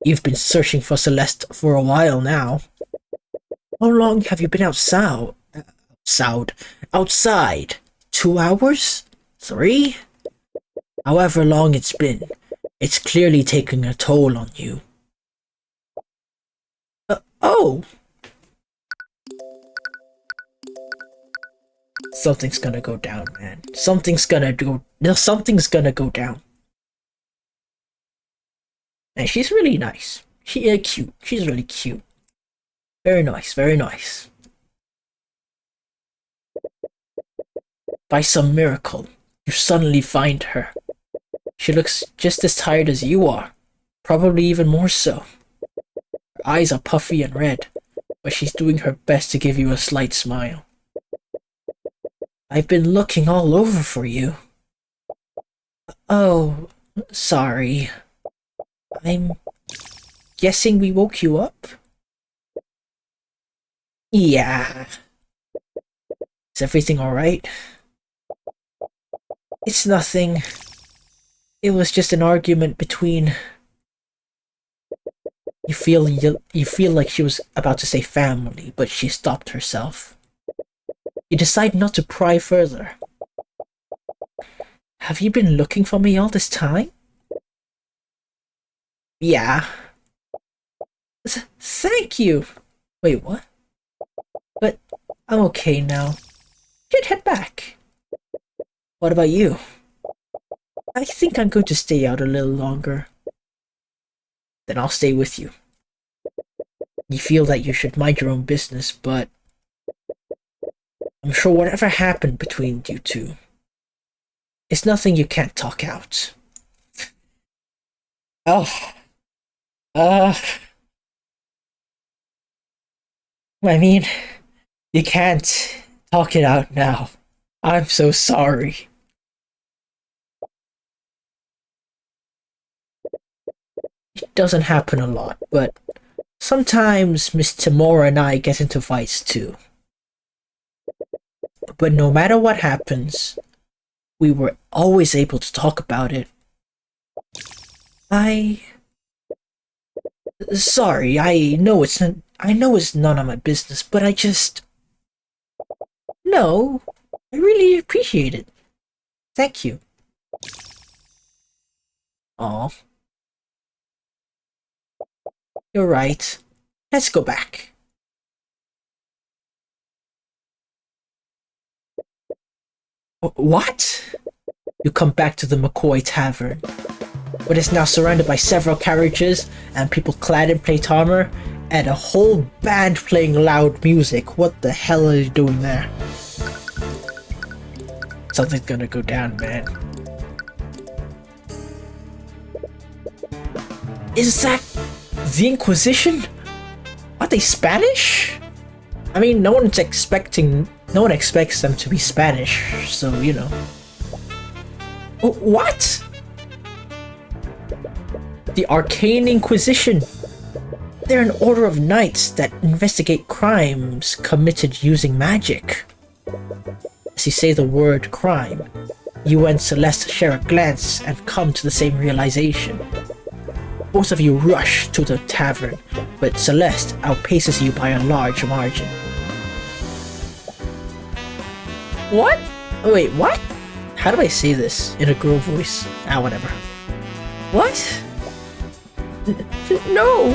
You've been searching for Celeste for a while now. How long have you been outside? 2 hours? 3? However long it's been, it's clearly taking a toll on you. Oh! Something's gonna go down, man. Something's gonna go down. And she's really nice. Cute. She's really cute. Very nice, very nice. By some miracle, you suddenly find her. She looks just as tired as you are. Probably even more so. Her eyes are puffy and red, but she's doing her best to give you a slight smile. I've been looking all over for you. Oh, sorry. I'm guessing we woke you up? Yeah. Is everything alright? It's nothing. It was just an argument between... You feel like she was about to say family, but she stopped herself. You decide not to pry further. Have you been looking for me all this time? Yeah. Thank you! Wait, what? But I'm okay now. Should head back. What about you? I think I'm going to stay out a little longer. Then I'll stay with you. You feel that you should mind your own business, but I'm sure whatever happened between you two, it's nothing you can't talk out. Oh. I mean, you can't talk it out now. I'm so sorry. It doesn't happen a lot, but sometimes Miss Timora and I get into fights too. But no matter what happens, we were always able to talk about it. Sorry, I know it's none of my business, but No, I really appreciate it. Thank you. Aw. You're right. Let's go back. What? You come back to the McCoy Tavern, but it's now surrounded by several carriages and people clad in plate armor and a whole band playing loud music. What the hell are you doing there? Something's gonna go down, man. Is that the Inquisition? Are they Spanish? I mean, no one expects them to be Spanish, so you know. What? The Arcane Inquisition. They're an order of knights that investigate crimes committed using magic. As you say the word crime, you and Celeste share a glance and come to the same realization. Both of you rush to the tavern, but Celeste outpaces you by a large margin. What? Wait, what? How do I say this in a girl voice? Ah, whatever. What? No!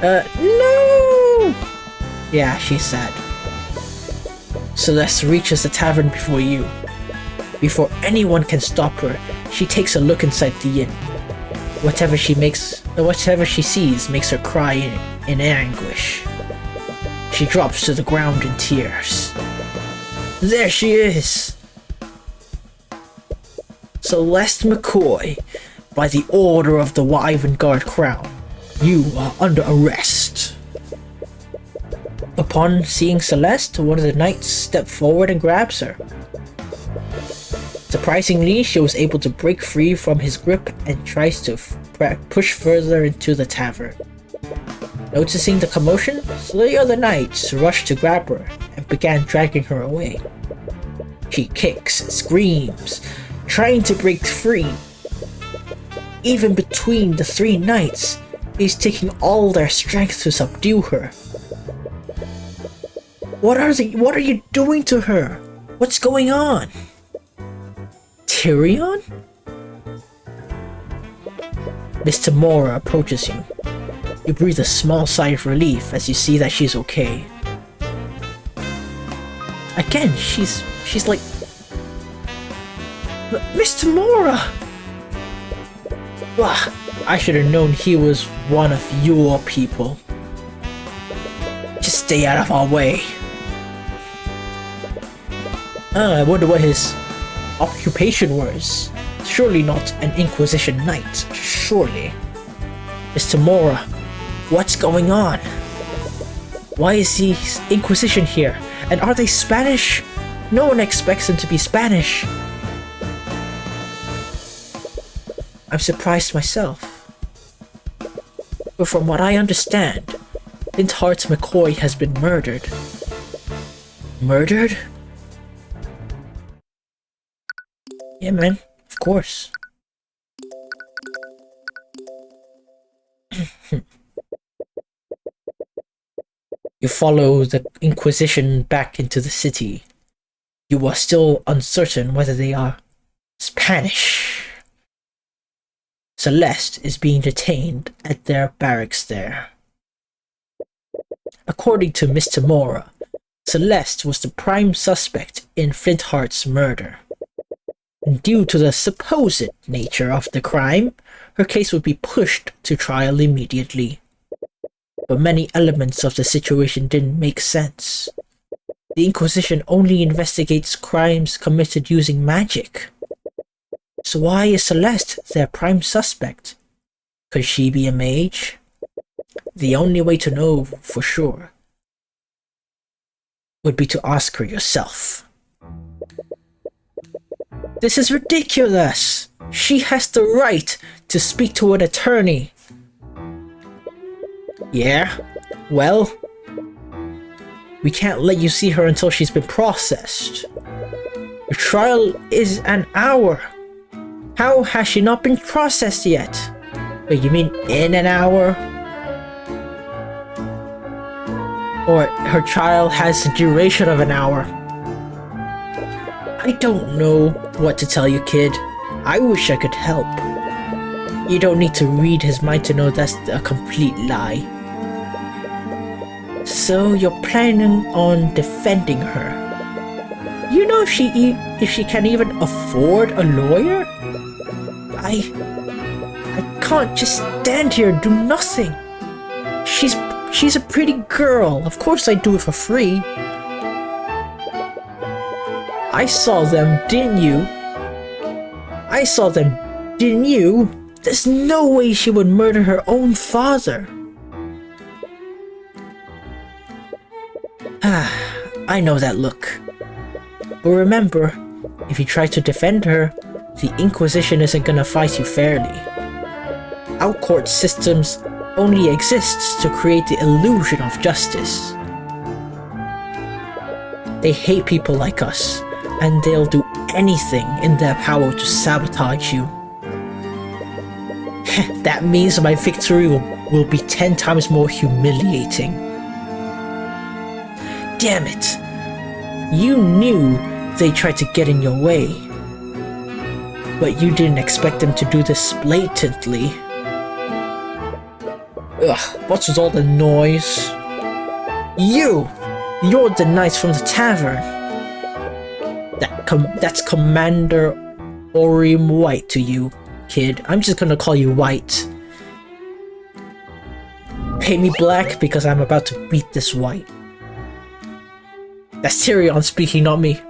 No! Yeah, she's sad. Celeste reaches the tavern before you. Before anyone can stop her, she takes a look inside the inn. Whatever she sees makes her cry in anguish. She drops to the ground in tears. There she is! Celeste McCoy, by the order of the Wyvern Guard Crown, you are under arrest. Upon seeing Celeste, one of the knights steps forward and grabs her. Surprisingly, she was able to break free from his grip and tries to push further into the tavern. Noticing the commotion, the other knights rushed to grab her and began dragging her away. She kicks and screams, trying to break free. Even between the three knights, it is taking all their strength to subdue her. What are you doing to her? What's going on? Tyrion? Mr. Mora approaches you. You breathe a small sigh of relief as you see that she's okay. Again, she's like... Mr. Mora! Ugh, I should have known he was one of your people. Just stay out of our way. I wonder what his occupation was. Surely not an Inquisition knight, surely. Mr. Mora, what's going on? Why is the Inquisition here? And are they Spanish? No one expects them to be Spanish. I'm surprised myself. But from what I understand, Linthart McCoy has been murdered. Murdered? Yeah, man, of course. You follow the Inquisition back into the city. You are still uncertain whether they are Spanish. Celeste is being detained at their barracks there. According to Mr. Mora, Celeste was the prime suspect in Flintheart's murder. And due to the supposed nature of the crime, her case would be pushed to trial immediately. But many elements of the situation didn't make sense. The Inquisition only investigates crimes committed using magic. So why is Celeste their prime suspect? Could she be a mage? The only way to know for sure would be to ask her yourself. This is ridiculous! She has the right to speak to an attorney. Yeah? Well, we can't let you see her until she's been processed. The trial is an hour. How has she not been processed yet? Wait, you mean in an hour? Or her trial has the duration of an hour? I don't know what to tell you, kid. I wish I could help. You don't need to read his mind to know that's a complete lie. So you're planning on defending her? You know if she can even afford a lawyer? I can't just stand here and do nothing. She's a pretty girl. Of course I'd do it for free. I saw them, didn't you? I saw them, didn't you? There's no way she would murder her own father. I know that look. But remember, if you try to defend her, the Inquisition isn't gonna fight you fairly. Our court systems only exists to create the illusion of justice. They hate people like us, and they'll do anything in their power to sabotage you. That means my victory will be 10 times more humiliating. Damn it! You knew they tried to get in your way, but you didn't expect them to do this blatantly. Ugh, what's with all the noise? You're the knight from the tavern. That's Commander Orim White to you, kid. I'm just gonna call you White. Pay me black because I'm about to beat this White. That's Tyrion speaking, not me.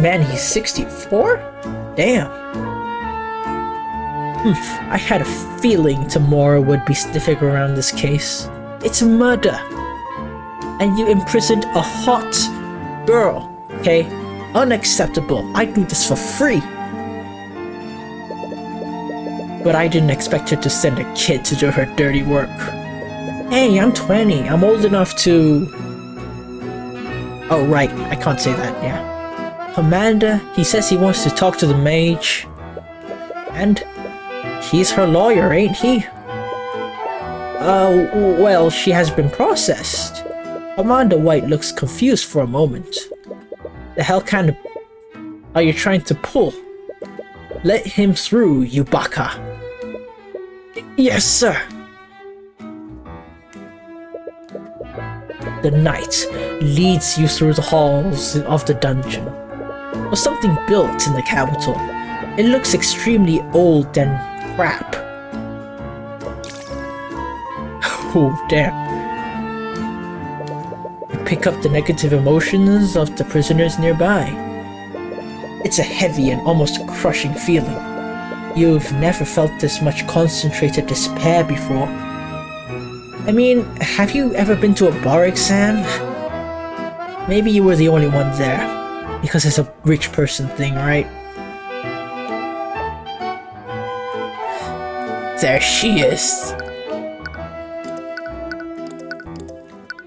Man, he's 64? Damn. I had a feeling Tamora would be sniffing around this case. It's murder. And you imprisoned a hot girl, okay? Unacceptable. I do this for free. But I didn't expect her to send a kid to do her dirty work. Hey, I'm 20. I'm old enough to... Oh, right. I can't say that, yeah. Commander, he says he wants to talk to the mage. And he's her lawyer, ain't he? Well, she has been processed. Commander White looks confused for a moment. The hell kind of are you trying to pull? Let him through, you baka. Yes, sir. The knight leads you through the halls of the dungeon. There's something built in the capital. It looks extremely old and crap. Oh, damn. You pick up the negative emotions of the prisoners nearby. It's a heavy and almost crushing feeling. You've never felt this much concentrated despair before. I mean, have you ever been to a bar exam? Maybe you were the only one there, because it's a rich person thing, right? There she is.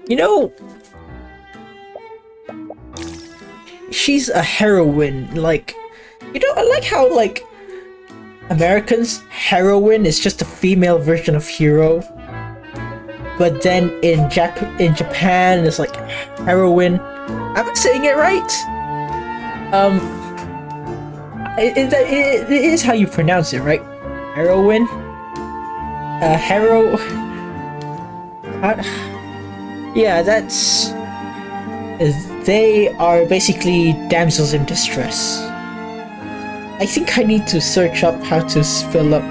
You know, she's a heroine, like, you know, I like how, like, Americans, heroine is just a female version of hero. But then in Japan, it's like heroine. Am I saying it right? It is how you pronounce it, right? Heroine? Yeah, that's... They are basically damsels in distress. I think I need to search up how to spell up...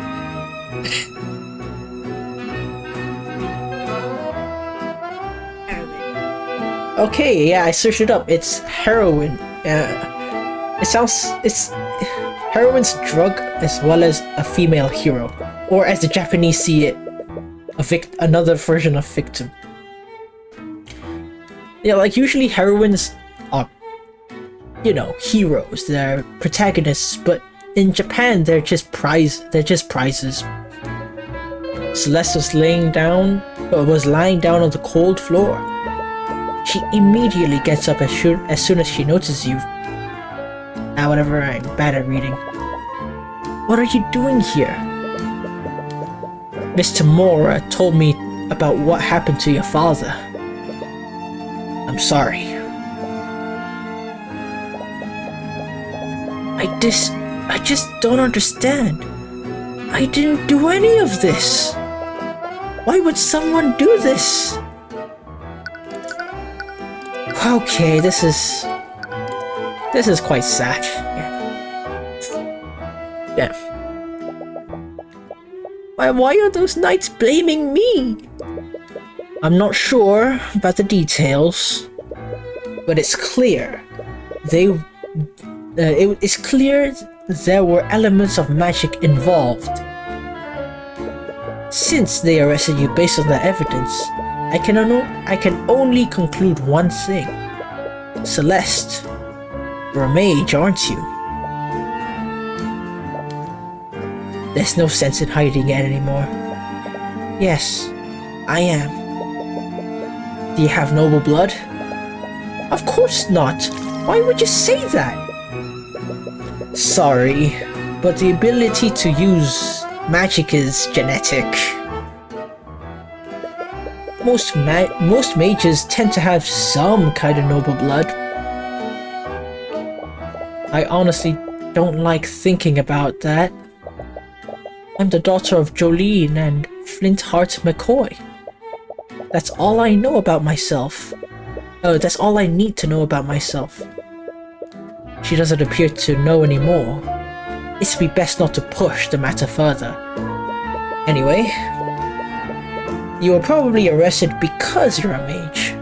Okay, yeah, I searched it up. It's heroin. It's heroin's drug as well as a female hero, or as the Japanese see it, another version of victim. Yeah, like usually heroines are, you know, heroes. They're protagonists, but in Japan they're just prizes. Celeste was lying down on the cold floor. She immediately gets up as soon as she notices you. Whatever, I'm bad at reading. What are you doing here? Miss Tamora told me about what happened to your father. I'm sorry. I just don't understand. I didn't do any of this. Why would someone do this? Okay, this is quite sad. Yeah. Why are those knights blaming me? I'm not sure about the details, but it's clear it's clear there were elements of magic involved. Since they arrested you based on that evidence, I can only conclude one thing. Celeste, you're a mage, aren't you? There's no sense in hiding it anymore. Yes, I am. Do you have noble blood? Of course not. Why would you say that? Sorry. but the ability to use magic is genetic. Most mages tend to have some kind of noble blood. I honestly don't like thinking about that. I'm the daughter of Jolene and Flintheart McCoy. That's all I know about myself. Oh, that's all I need to know about myself. She doesn't appear to know anymore. It'd be best not to push the matter further. Anyway, you were probably arrested because you're a mage.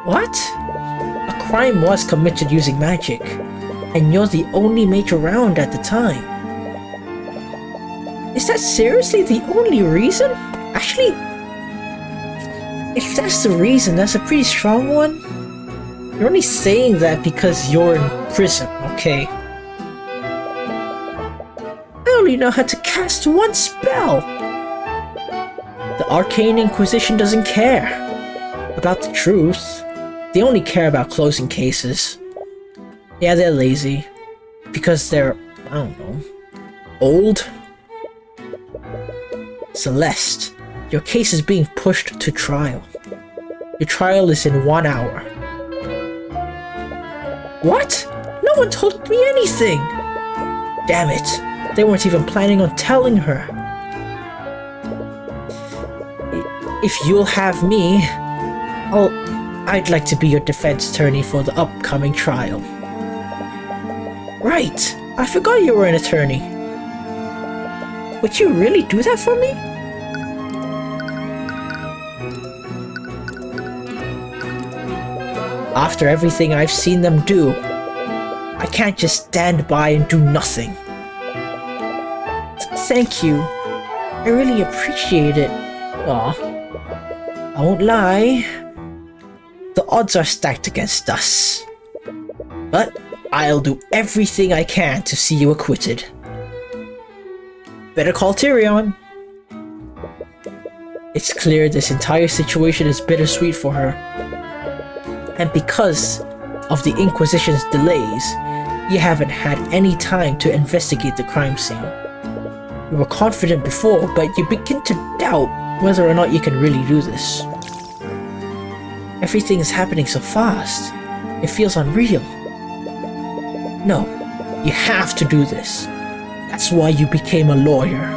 What? A crime was committed using magic, and you're the only mage around at the time. Is that seriously the only reason? Actually, if that's the reason, that's a pretty strong one. You're only saying that because you're in prison, okay? I only know how to cast one spell. The Arcane Inquisition doesn't care about the truth. They only care about closing cases. Yeah, they're lazy. Because they're, I don't know, old? Celeste, your case is being pushed to trial. Your trial is in 1 hour. What? No one told me anything! Damn it, they weren't even planning on telling her. If you'll have me, I'd like to be your defense attorney for the upcoming trial. Right, I forgot you were an attorney. Would you really do that for me? After everything I've seen them do, I can't just stand by and do nothing. Thank you. I really appreciate it. Aw. I won't lie. The odds are stacked against us. But I'll do everything I can to see you acquitted. Better call Tyrion. It's clear this entire situation is bittersweet for her. And because of the Inquisition's delays, you haven't had any time to investigate the crime scene. You were confident before, but you begin to doubt whether or not you can really do this. Everything is happening so fast, it feels unreal. No, you have to do this. That's why you became a lawyer.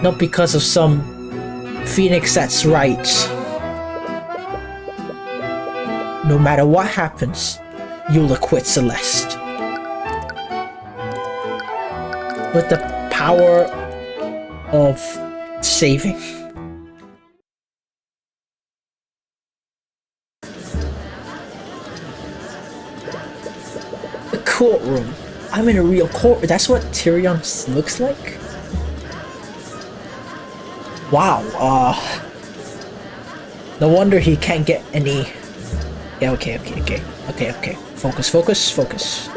Not because of some Phoenix that's right. No matter what happens, you'll acquit Celeste. With the power of saving. The courtroom. I'm in a real court. That's what Tyrion looks like? Wow, no wonder he can't get any... Yeah, okay. Focus.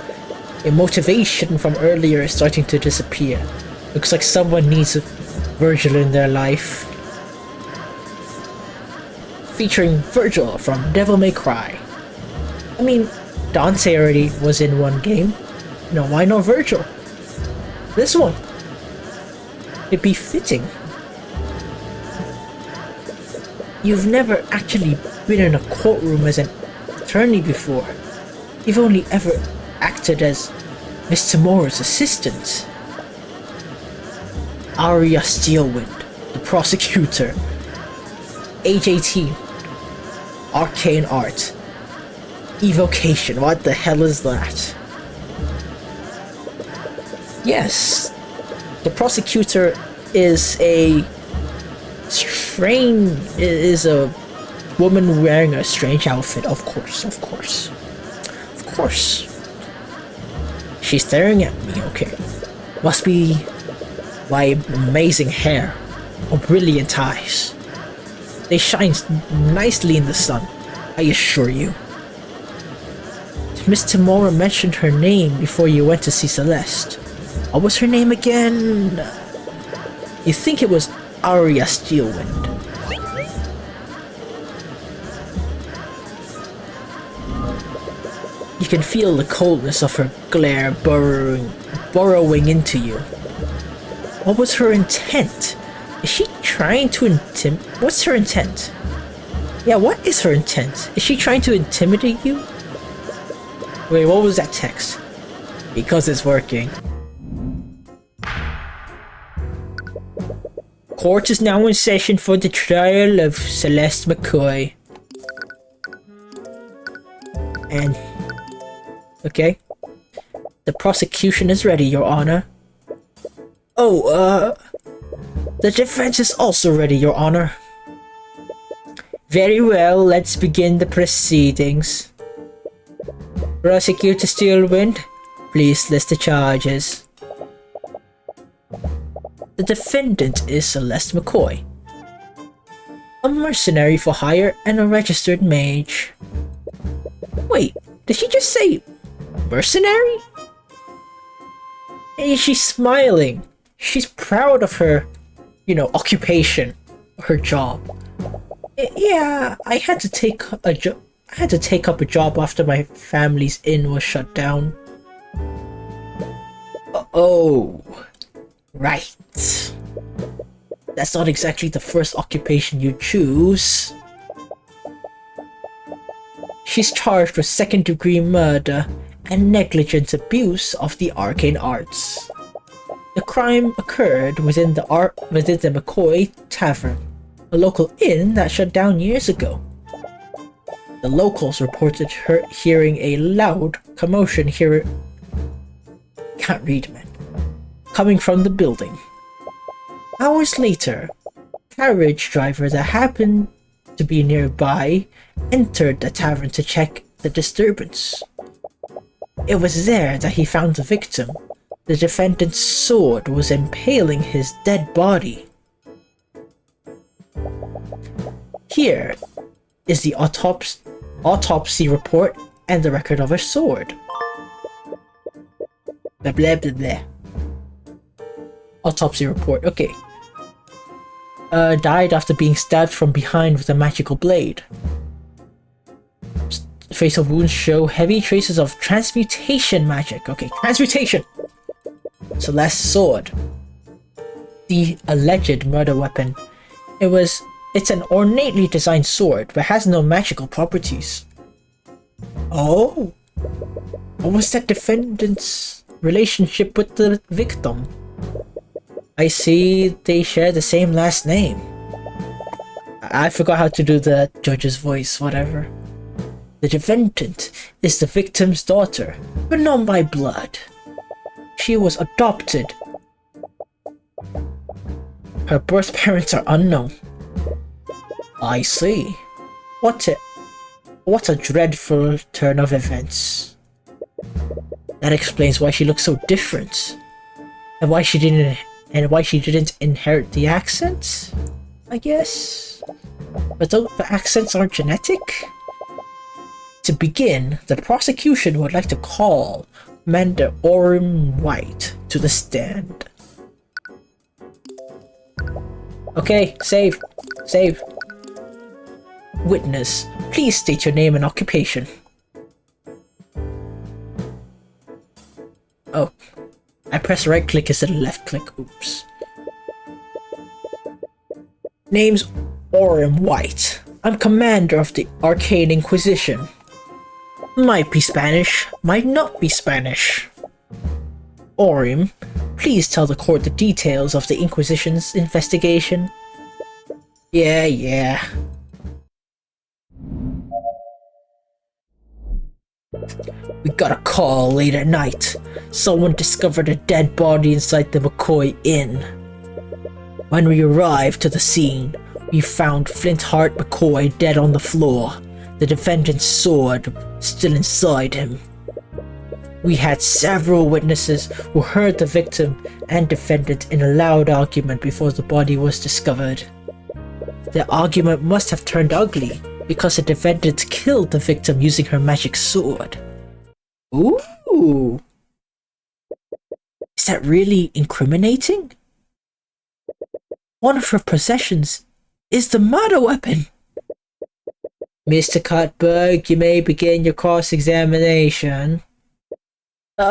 Your motivation from earlier is starting to disappear. Looks like someone needs a Virgil in their life. Featuring Virgil from Devil May Cry. I mean, Dante already was in one game. No, why not Virgil? This one. It'd be fitting. You've never actually been in a courtroom as an attorney before. You've only ever acted as Miss Tamora's assistant. Arya Steelwind, the prosecutor. Age 18. Arcane art. Evocation, what the hell is that? Yes, the prosecutor is a woman wearing a strange outfit, of course. She's staring at me, okay. Must be my amazing hair or brilliant eyes. They shine nicely in the sun, I assure you. Miss Tamora mentioned her name before you went to see Celeste. What was her name again? You think it was Arya Steelwind. You can feel the coldness of her glare burrowing into you. What was her intent? Is she trying to What's her intent? Yeah, what is her intent? Is she trying to intimidate you? Wait, what was that text? Because it's working. Court is now in session for the trial of Celeste McCoy. And... okay. The prosecution is ready, Your Honor. Oh, the defense is also ready, Your Honor. Very well, let's begin the proceedings. Prosecutor Steelwind, please list the charges. The defendant is Celeste McCoy, a mercenary for hire and a registered mage. Wait, did she just say mercenary? Hey, she's smiling. She's proud of her, occupation, her job. Yeah, I had to take up a job after my family's inn was shut down. Oh, right. That's not exactly the first occupation you choose. She's charged with second-degree murder and negligent abuse of the arcane arts. The crime occurred within the McCoy Tavern, a local inn that shut down years ago. The locals reported her hearing a loud commotion can't read, man. Coming from the building. Hours later, a carriage driver that happened to be nearby entered the tavern to check the disturbance. It was there that he found the victim. The defendant's sword was impaling his dead body. Here is the autopsy report and the record of her sword. Blah blah blah blah. Autopsy report, okay. Died after being stabbed from behind with a magical blade. Facial wounds show heavy traces of transmutation magic. Okay, transmutation! Celeste's sword. The alleged murder weapon. It's an ornately designed sword, but has no magical properties. Oh! What was that defendant's relationship with the victim? I see they share the same last name. I forgot how to do the judge's voice, whatever. The defendant is the victim's daughter, but not by blood. She was adopted. Her birth parents are unknown. I see. What a dreadful turn of events. That explains why she looks so different. And why she didn't inherit the accent, I guess. But the accents aren't genetic. To begin, the prosecution would like to call Commander Orem White to the stand. Okay, save. Witness, please state your name and occupation. Oh, I pressed right click instead of left click, oops. Name's Orem White. I'm commander of the Arcane Inquisition. Might be Spanish, might not be Spanish. Orem, please tell the court the details of the Inquisition's investigation. Yeah. We got a call late at night. Someone discovered a dead body inside the McCoy Inn. When we arrived to the scene, we found Flintheart McCoy dead on the floor, the defendant's sword still inside him. We had several witnesses who heard the victim and defendant in a loud argument before the body was discovered. The argument must have turned ugly because the defendant killed the victim using her magic sword. Ooh! Is that really incriminating? One of her possessions is the murder weapon! Mr. Cuthbert, you may begin your cross-examination. You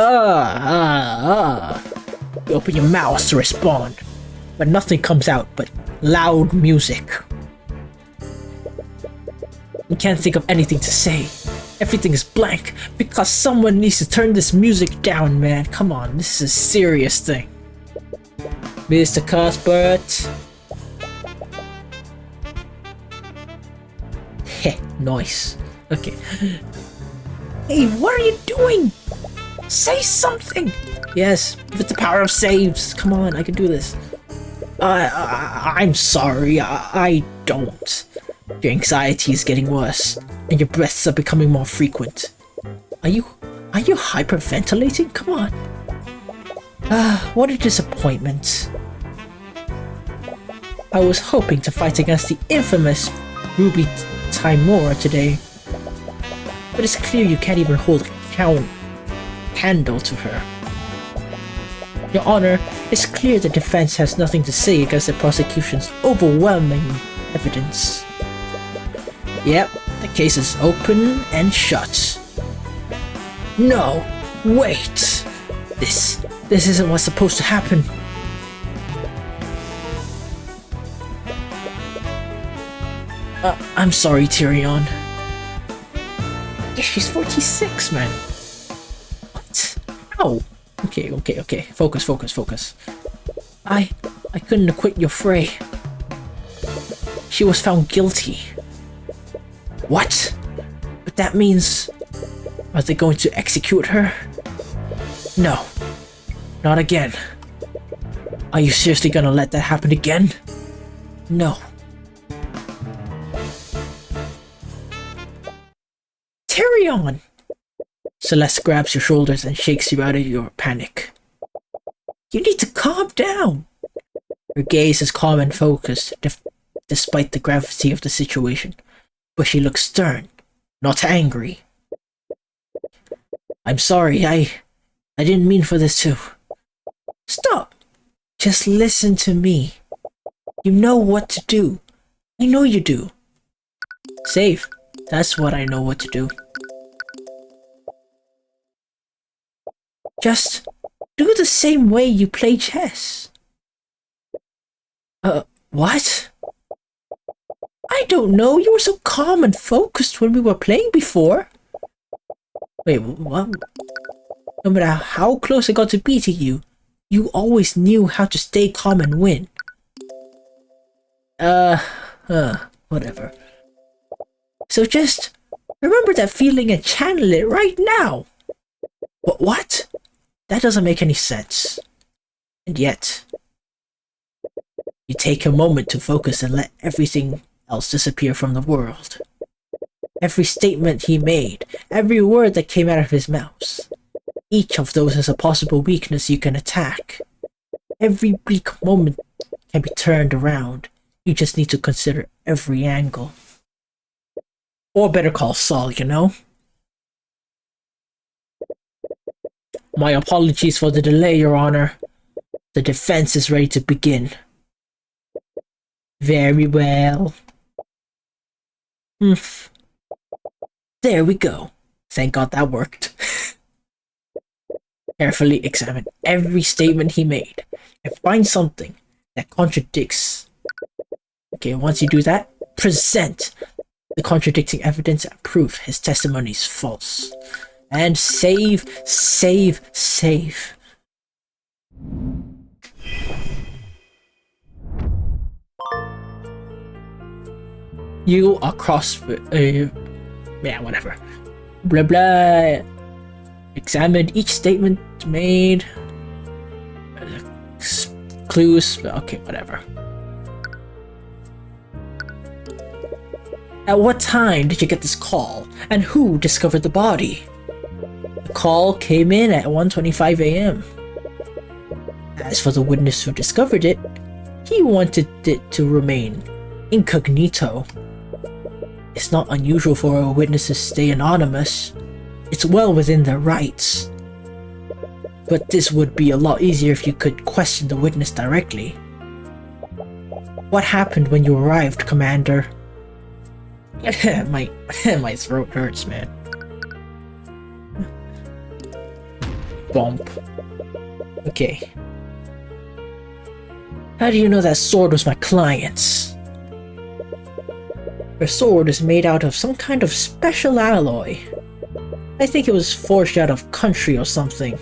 open your mouth to respond, but nothing comes out but loud music. You can't think of anything to say. Everything is blank because someone needs to turn this music down, man. Come on, this is a serious thing. Mr. Cuthbert. Heh, nice. Okay. Hey, what are you doing? Say something! Yes, with the power of saves. Come on, I can do this. I'm sorry, I don't. Your anxiety is getting worse, and your breaths are becoming more frequent. Are you hyperventilating? Come on. What a disappointment. I was hoping to fight against the infamous Ruby Timora today, but it's clear you can't even hold a candle to her. Your Honor, it's clear the defense has nothing to say against the prosecution's overwhelming evidence. Yep, the case is open and shut. No, wait! This isn't what's supposed to happen. I'm sorry, Tyrion. Yeah, she's 46, man. What? Ow! Okay. Focus. I couldn't acquit your Frey. She was found guilty. What? But that means... Are they going to execute her? No. Not again. Are you seriously gonna let that happen again? No. Tyrion! Celeste grabs your shoulders and shakes you out of your panic. You need to calm down! Her gaze is calm and focused, despite the gravity of the situation. But she looks stern, not angry. I'm sorry, I didn't mean for this to... Stop! Just listen to me. You know what to do. I know you do. Safe. That's what I know what to do. Just do the same way you play chess. What? I don't know, you were so calm and focused when we were playing before. Wait, what? No matter how close I got to beating you, you always knew how to stay calm and win. Whatever. So just remember that feeling and channel it right now. What? That doesn't make any sense. And yet, you take a moment to focus and let everything else disappear from the world. Every statement he made, every word that came out of his mouth, each of those has a possible weakness you can attack. Every bleak moment can be turned around. You just need to consider every angle. Or better call Saul, you know? My apologies for the delay, Your Honor. The defense is ready to begin. Very well. There we go. Thank God that worked. Carefully examine every statement he made and find something that contradicts. Okay, once you do that, present the contradicting evidence and prove his testimony is false. And save. You are yeah, whatever. Blah blah. Examined each statement made. Clues. Okay, whatever. At what time did you get this call? And who discovered the body? The call came in at 1:25 a.m. As for the witness who discovered it, he wanted it to remain incognito. It's not unusual for a witness to stay anonymous. It's well within their rights. But this would be a lot easier if you could question the witness directly. What happened when you arrived, Commander? my throat hurts, man. Bump. Okay. How do you know that sword was my client's? Her sword is made out of some kind of special alloy. I think it was forged out of country or something.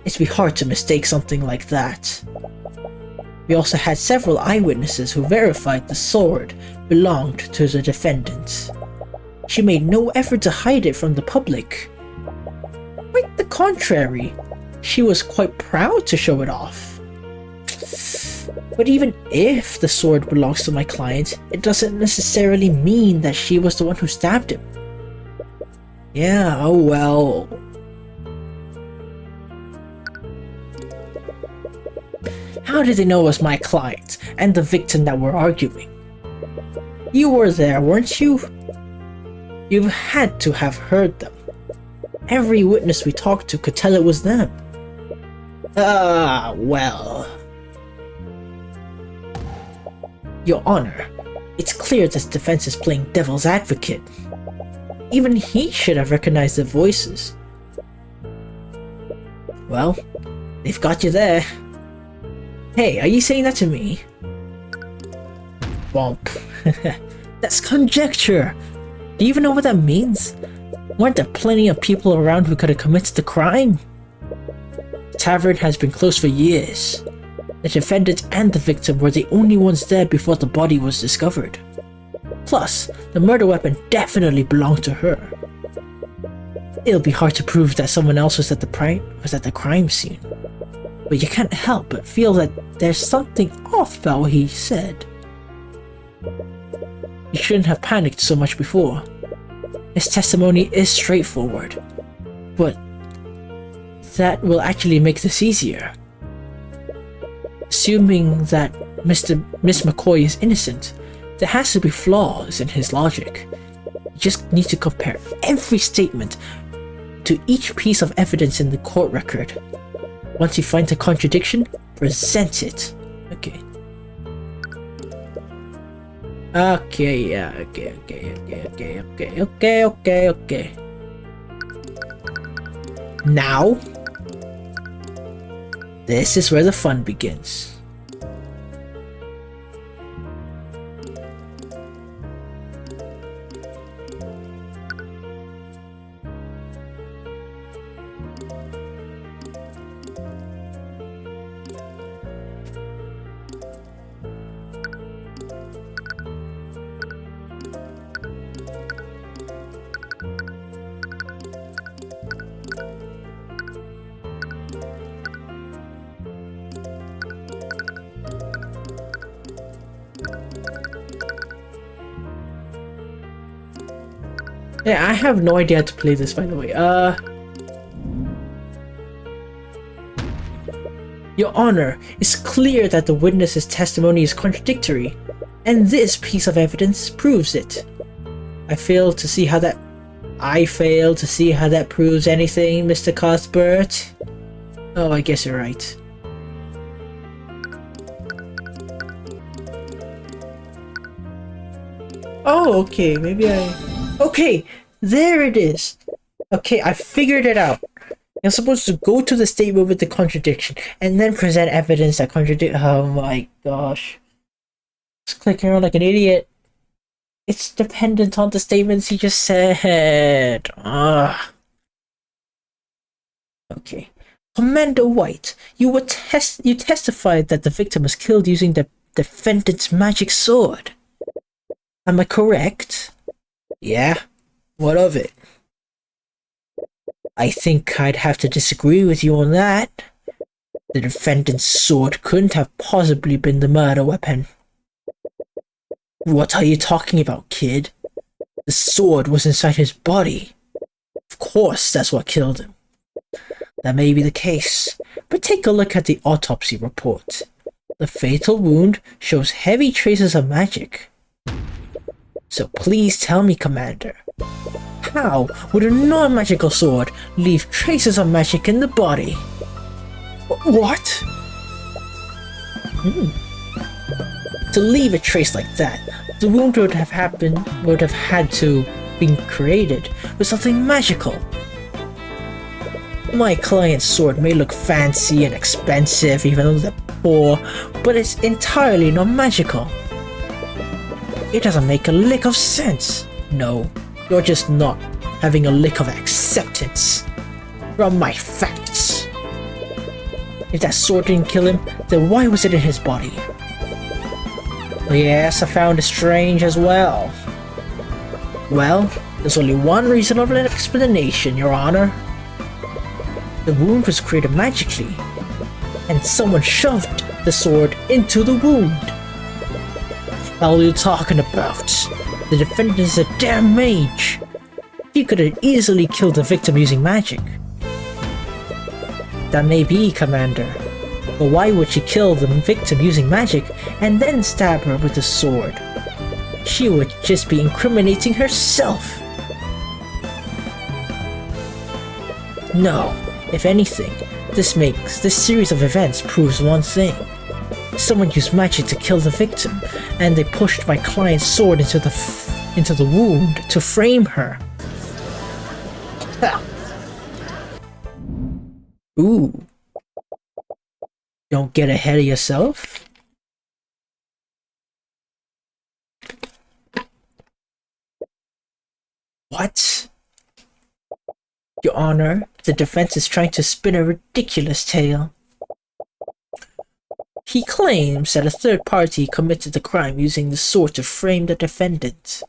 It'd be hard to mistake something like that. We also had several eyewitnesses who verified the sword belonged to the defendant. She made no effort to hide it from the public. Quite the contrary, she was quite proud to show it off. But even if the sword belongs to my client, it doesn't necessarily mean that she was the one who stabbed him. Yeah, oh well. How did they know it was my client and the victim that were arguing? You were there, weren't you? You had to have heard them. Every witness we talked to could tell it was them. Ah, well. Your Honor, it's clear this defense is playing devil's advocate. Even he should have recognized the voices. Well, they've got you there. Hey, are you saying that to me? Bump. That's conjecture. Do you even know what that means? Weren't there plenty of people around who could have committed the crime? The tavern has been closed for years. The defendant and the victim were the only ones there before the body was discovered. Plus, the murder weapon definitely belonged to her. It'll be hard to prove that someone else was at the crime scene. But you can't help but feel that there's something off about what he said. You shouldn't have panicked so much before. His testimony is straightforward, but that will actually make this easier. Assuming that Miss McCoy is innocent, there has to be flaws in his logic. You just need to compare every statement to each piece of evidence in the court record. Once you find a contradiction, present it. Okay. Okay, yeah, okay. Now, this is where the fun begins. Yeah, I have no idea how to play this, by the way. Your Honor, it's clear that the witness's testimony is contradictory, and this piece of evidence proves it. I fail to see how that proves anything, Mr. Cuthbert. Oh, I guess you're right. Oh, okay, maybe okay, there it is. Okay, I figured it out. You're supposed to go to the statement with the contradiction and then present evidence that contradicts. Oh my gosh. Just clicking around like an idiot. It's dependent on the statements he just said. Ugh. Okay. Commander White, you testified that the victim was killed using the defendant's magic sword. Am I correct? Yeah. What of it? I think I'd have to disagree with you on that. The defendant's sword couldn't have possibly been the murder weapon. What are you talking about, kid? The sword was inside his body. Of course, that's what killed him. That may be the case, but take a look at the autopsy report. The fatal wound shows heavy traces of magic. So please tell me, Commander, how would a non-magical sword leave traces of magic in the body? What? To leave a trace like that The wound would have had to been created with something magical. My client's sword may look fancy and expensive even though they're poor, but it's entirely not magical. It doesn't make a lick of sense. No, you're just not having a lick of acceptance from my facts. If that sword didn't kill him, then why was it in his body? Yes, I found it strange as well. Well, there's only one reasonable explanation, Your Honor. The wound was created magically, and someone shoved the sword into the wound. What are you talking about? The defendant is a damn mage. He could have easily killed the victim using magic. That may be, Commander, but why would she kill the victim using magic and then stab her with the sword? She would just be incriminating herself. No, if anything, this series of events proves one thing. Someone used magic to kill the victim, and they pushed my client's sword into the wound to frame her. Ha. Ooh. Don't get ahead of yourself. What? Your Honor, the defense is trying to spin a ridiculous tale. He claims that a third party committed the crime using the sword to frame the defendant.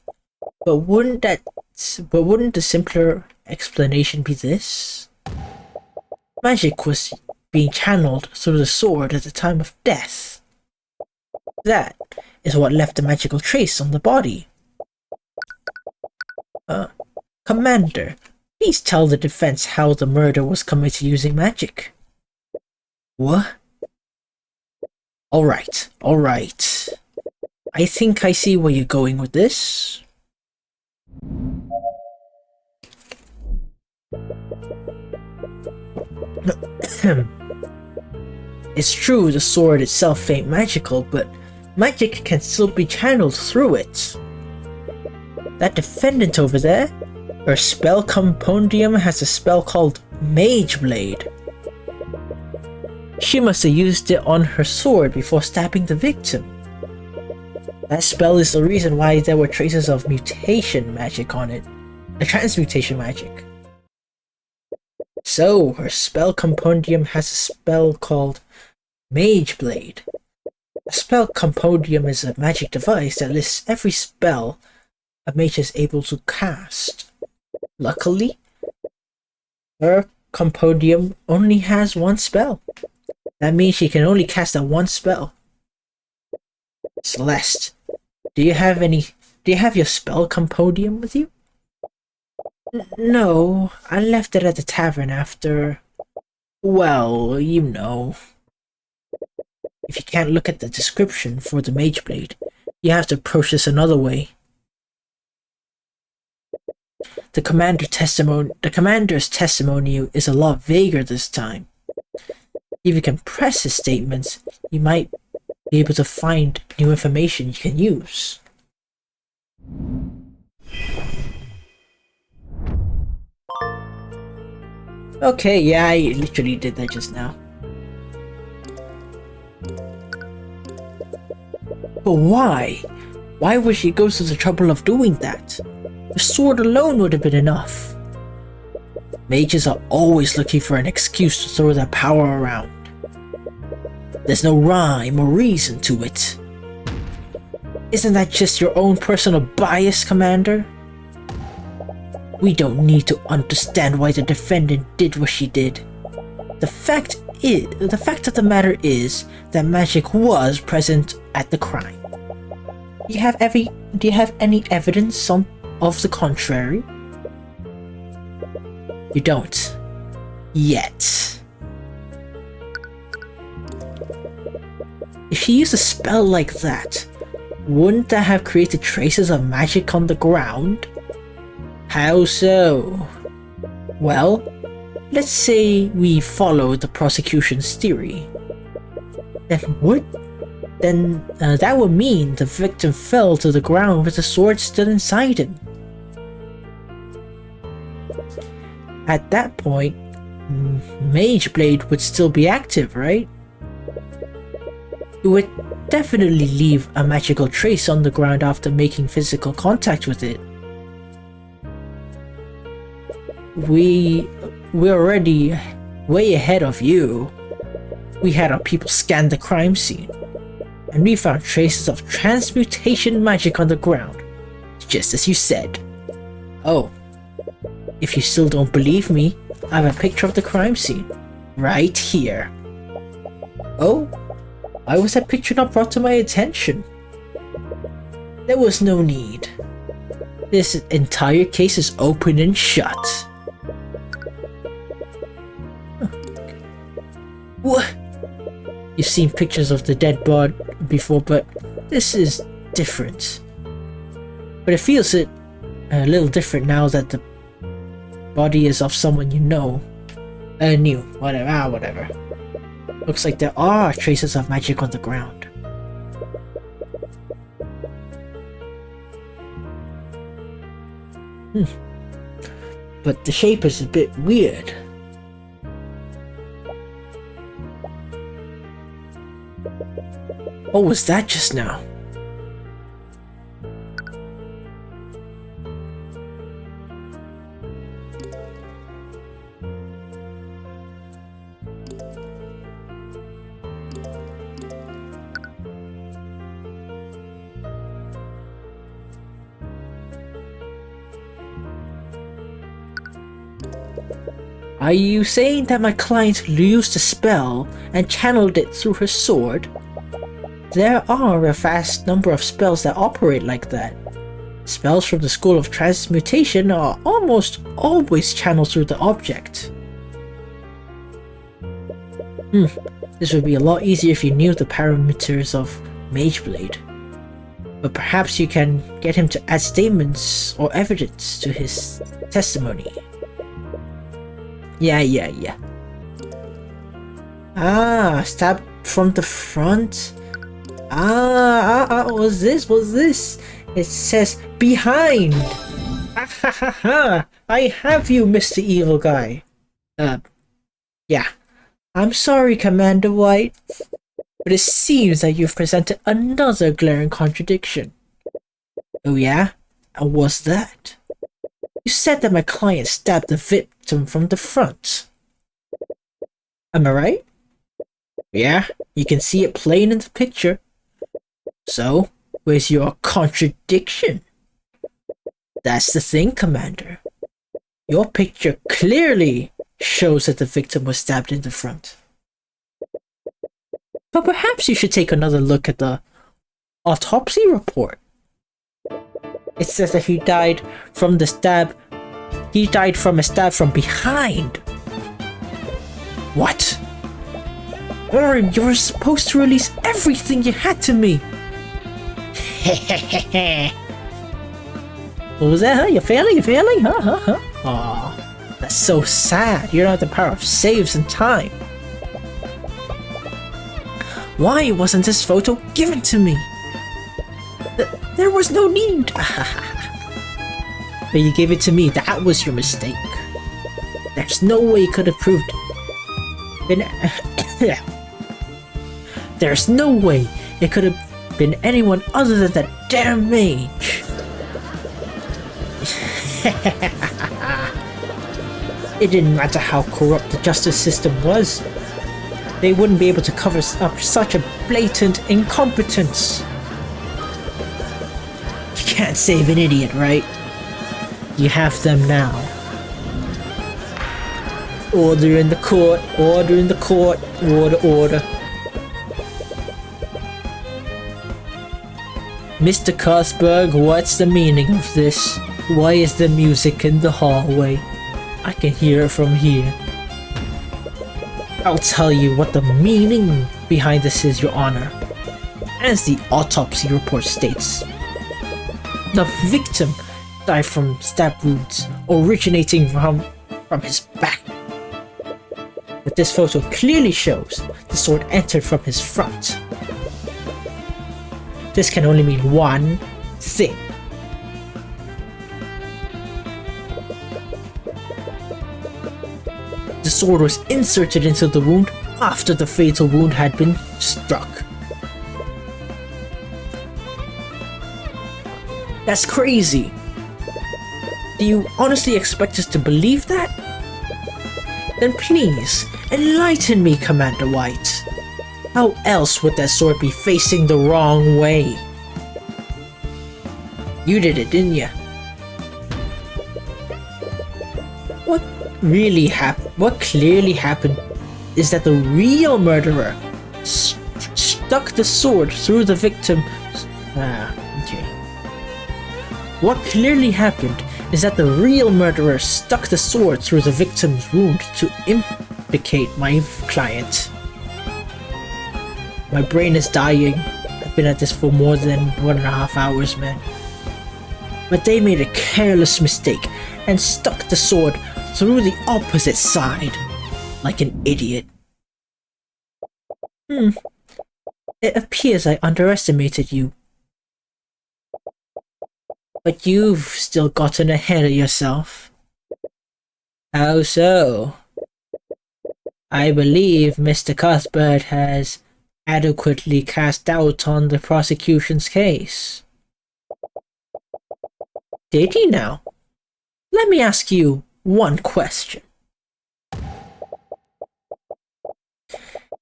But wouldn't the simpler explanation be this? Magic was being channeled through the sword at the time of death. That is what left a magical trace on the body. Commander, please tell the defense how the murder was committed using magic. What? Alright. I think I see where you're going with this. It's true the sword itself ain't magical, but magic can still be channeled through it. That defendant over there, her spell compendium has a spell called Mage Blade. She must have used it on her sword before stabbing the victim. That spell is the reason why there were traces of mutation magic on it. A transmutation magic. So, her spell compendium has a spell called Mage Blade. A spell compendium is a magic device that lists every spell a mage is able to cast. Luckily, her compendium only has one spell. That means she can only cast that one spell. Celeste, do you have your spell compendium with you? No, I left it at the tavern after... well, you know. If you can't look at the description for the Mage Blade, you have to approach this another way. The commander's testimony is a lot vaguer this time. If you can press his statements, you might be able to find new information you can use. Okay, yeah, I literally did that just now. But why? Why would she go to the trouble of doing that? The sword alone would have been enough. Mages are always looking for an excuse to throw their power around. There's no rhyme or reason to it. Isn't that just your own personal bias, Commander? We don't need to understand why the defendant did what she did. The fact of the matter is that magic was present at the crime. Do you have any evidence of the contrary? You don't. Yet. If she used a spell like that, wouldn't that have created traces of magic on the ground? How so? Well, let's say we follow the prosecution's theory. Then then that would mean the victim fell to the ground with the sword still inside him. At that point, Mage Blade would still be active, right? It would definitely leave a magical trace on the ground after making physical contact with it. We're already way ahead of you. We had our people scan the crime scene, and we found traces of transmutation magic on the ground, just as you said. Oh, if you still don't believe me, I have a picture of the crime scene, right here. Oh, why was that picture not brought to my attention? There was no need. This entire case is open and shut. What? You've seen pictures of the dead body before, but this is different. But it feels a little different now that the body is of someone you know. Knew. Whatever. Looks like there are traces of magic on the ground. But the shape is a bit weird. What was that just now? Are you saying that my client used a spell and channeled it through her sword? There are a vast number of spells that operate like that. Spells from the School of Transmutation are almost always channeled through the object. This would be a lot easier if you knew the parameters of Mage Blade. But perhaps you can get him to add statements or evidence to his testimony. Yeah. Ah, stabbed from the front? What's this? It says behind! I have you, Mr. Evil Guy. Yeah. I'm sorry, Commander White, but it seems that you've presented another glaring contradiction. Oh yeah? And what's that? You said that my client stabbed the victim from the front. Am I right? Yeah, you can see it plain in the picture. So, where's your contradiction? That's the thing, Commander. Your picture clearly shows that the victim was stabbed in the front. But perhaps you should take another look at the autopsy report. It says that he died from a stab from behind. What? Orin, you were supposed to release everything you had to me. What was that, huh? You failing? Huh? Aw, that's so sad. You don't have the power of saves and time. Why wasn't this photo given to me? There was no need. But you gave it to me. That was your mistake. There's no way you could have proved it. There's no way it could have been anyone other than that damn mage. It didn't matter how corrupt the justice system was. They wouldn't be able to cover up such a blatant incompetence. You can't save an idiot, right? You have them now. Order in the court, order in the court, order. Mr. Cuthbert, what's the meaning of this? Why is the music in the hallway? I can hear it from here. I'll tell you what the meaning behind this is, Your Honor. As the autopsy report states, the victim died from stab wounds originating from his back. But this photo clearly shows the sword entered from his front. this can only mean one thing. The sword was inserted into the wound after the fatal wound had been struck. That's crazy. Do you honestly expect us to believe that? Then please, enlighten me, Commander White. How else would that sword be facing the wrong way? You did it, didn't ya? What clearly happened is that the real murderer stuck the sword through the victim's... okay. What clearly happened is that the real murderer stuck the sword through the victim's wound to implicate my client. My brain is dying. I've been at this for more than 1.5 hours, man. But they made a careless mistake and stuck the sword through the opposite side, like an idiot. It appears I underestimated you. But you've still gotten ahead of yourself. How so? I believe Mr. Cuthbert has adequately cast doubt on the prosecution's case. Did he now? Let me ask you one question.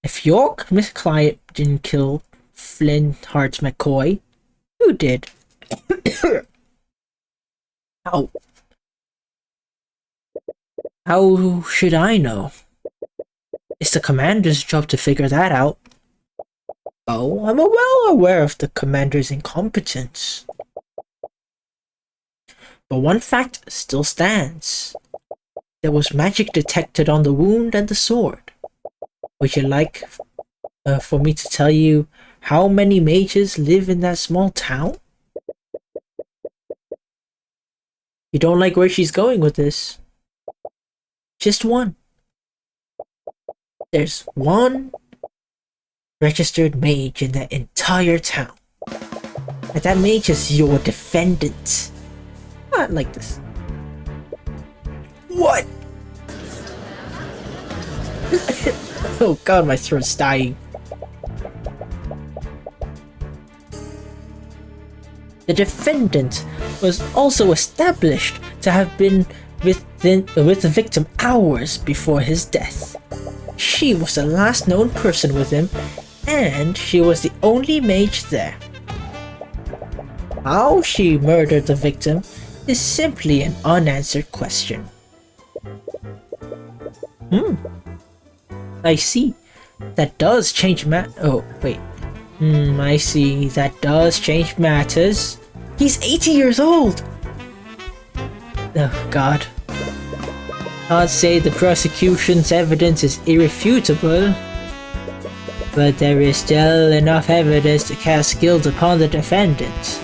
If your client didn't kill Flint Hearts McCoy, who did? How should I know? It's the commander's job to figure that out. Oh, I'm well aware of the commander's incompetence. But one fact still stands. There was magic detected on the wound and the sword. Would you like for me to tell you how many mages live in that small town? You don't like where she's going with this? Just one. There's one registered mage in that entire town. And that mage is your defendant. Not like this. What? Oh god, my throat's dying. The defendant was also established to have been with the victim hours before his death. She was the last known person with him, and she was the only mage there. How she murdered the victim is simply an unanswered question. I see. That does change I see. That does change matters. He's 80 years old! Oh god. I'd say the prosecution's evidence is irrefutable, but there is still enough evidence to cast guilt upon the defendant.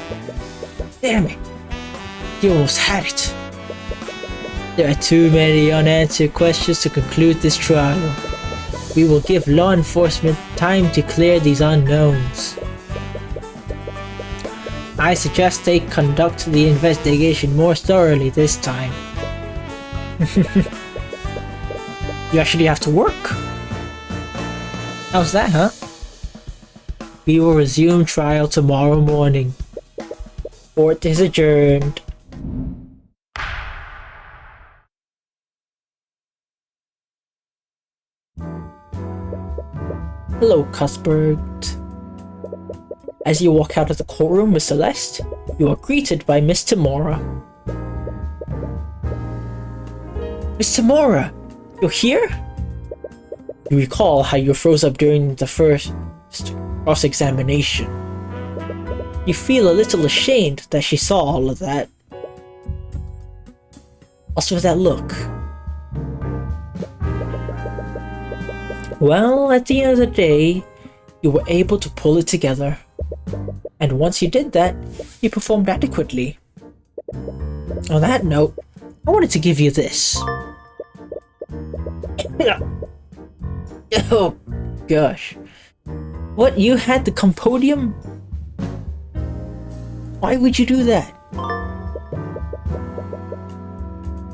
Damn it. You almost had it. There are too many unanswered questions to conclude this trial. We will give law enforcement time to clear these unknowns. I suggest they conduct the investigation more thoroughly this time. You actually have to work. How's that, huh? We will resume trial tomorrow morning. Court is adjourned. Hello, Cuthbert. As you walk out of the courtroom with Celeste, you are greeted by Miss Tamora. Miss Tamora, you're here? You recall how you froze up during the first cross-examination. You feel a little ashamed that she saw all of that. What's with that look? Well, at the end of the day, you were able to pull it together. And once you did that, you performed adequately. On that note, I wanted to give you this. Oh, gosh. What, you had the compodium? Why would you do that?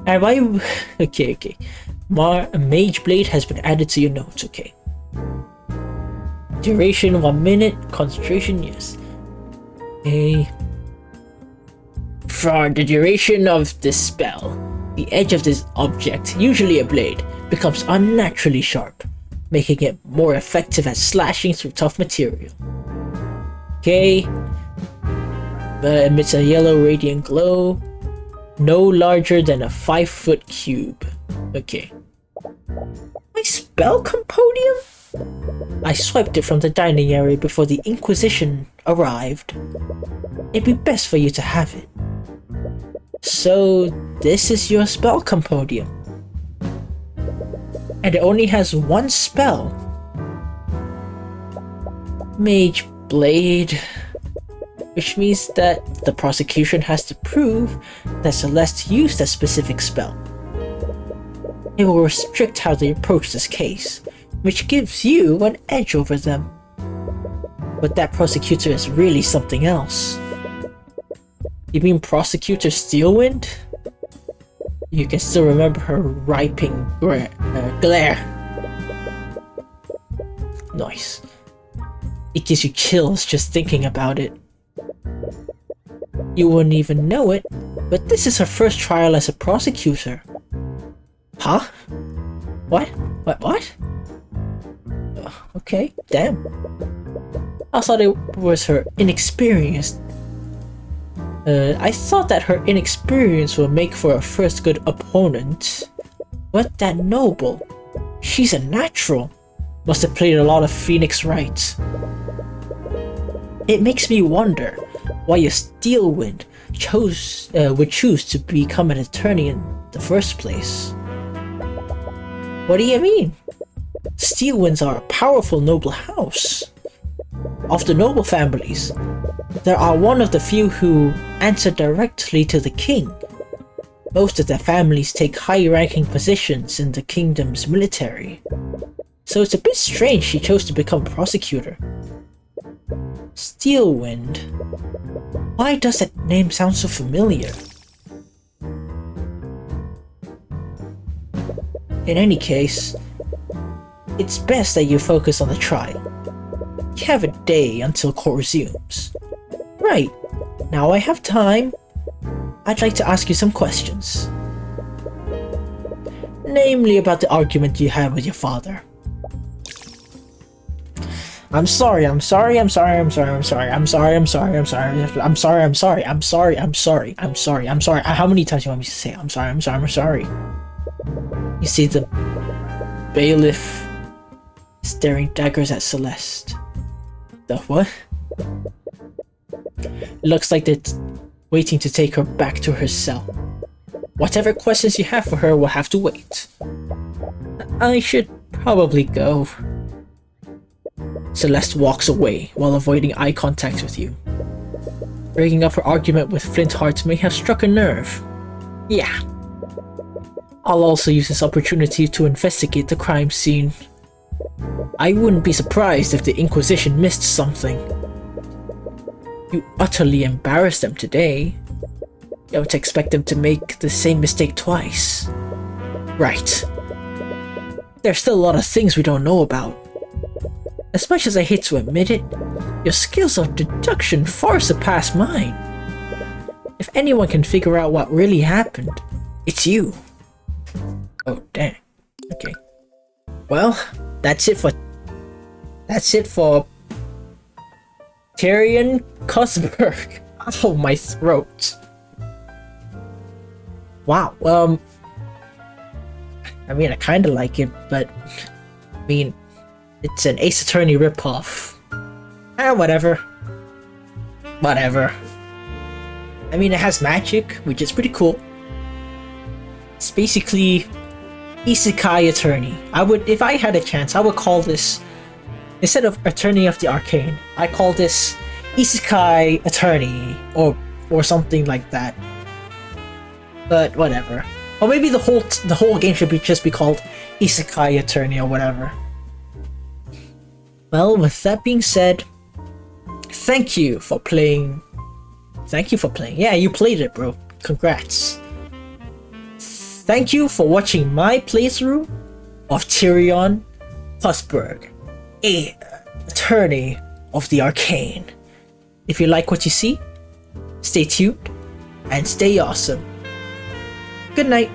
And why? Okay. A mage blade has been added to your notes. Okay. Duration 1 minute. Concentration, yes. Okay. For the duration of this spell, the edge of this object, usually a blade, becomes unnaturally sharp, making it more effective at slashing through tough material. Okay. Emits a yellow radiant glow, no larger than a 5-foot cube. Okay. My spell compodium? I swiped it from the dining area before the Inquisition arrived. It'd be best for you to have it. So, this is your spell compodium. And it only has one spell. Mage Blade. Which means that the prosecution has to prove that Celeste used that specific spell. It will restrict how they approach this case, which gives you an edge over them. But that prosecutor is really something else. You mean Prosecutor Steelwind? You can still remember her riping glare. Nice. It gives you chills just thinking about it. You wouldn't even know it, but this is her first trial as a prosecutor. Huh? What? Okay, damn. I thought it was her inexperience. I thought that her inexperience would make for a first good opponent. But that noble, she's a natural. Must have played a lot of Phoenix Wright. It makes me wonder why a Steelwind would choose to become an attorney in the first place. What do you mean? Steelwinds are a powerful noble house. Of the noble families, they are one of the few who answer directly to the king. Most of their families take high-ranking positions in the kingdom's military. So it's a bit strange she chose to become a prosecutor. Steelwind. Why does that name sound so familiar? In any case, it's best that you focus on the trial. You have a day until court resumes. Right, now I have time. I'd like to ask you some questions. Namely about the argument you had with your father. I'm sorry. How many times do you want me to say I'm sorry? You see the bailiff staring daggers at Celeste. The what? Looks like they're waiting to take her back to her cell. Whatever questions you have for her will have to wait. I should probably go. Celeste walks away while avoiding eye contact with you. Breaking up her argument with Flintheart may have struck a nerve. Yeah. I'll also use this opportunity to investigate the crime scene. I wouldn't be surprised if the Inquisition missed something. You utterly embarrassed them today. Don't expect them to make the same mistake twice. Right. There's still a lot of things we don't know about. As much as I hate to admit it, your skills of deduction far surpass mine. If anyone can figure out what really happened, it's you. Oh, damn. Okay. Well, that's it for Tyrion Cuthbert. Oh, my throat. Wow. I mean, I kind of like it, but I mean, it's an Ace Attorney ripoff. Whatever. I mean, it has magic, which is pretty cool. It's basically isekai attorney. If I had a chance, I would call this, instead of Attorney of the Arcane, I call this isekai attorney or something like that. But whatever. Or maybe the whole game should just be called isekai attorney or whatever. Well, with that being said, thank you for playing Thank you for playing. Yeah, you played it, bro. Congrats. Thank you for watching my playthrough of Tyrion Cuthbert, a attorney of the Arcane. If you like what you see, stay tuned and stay awesome. Good night.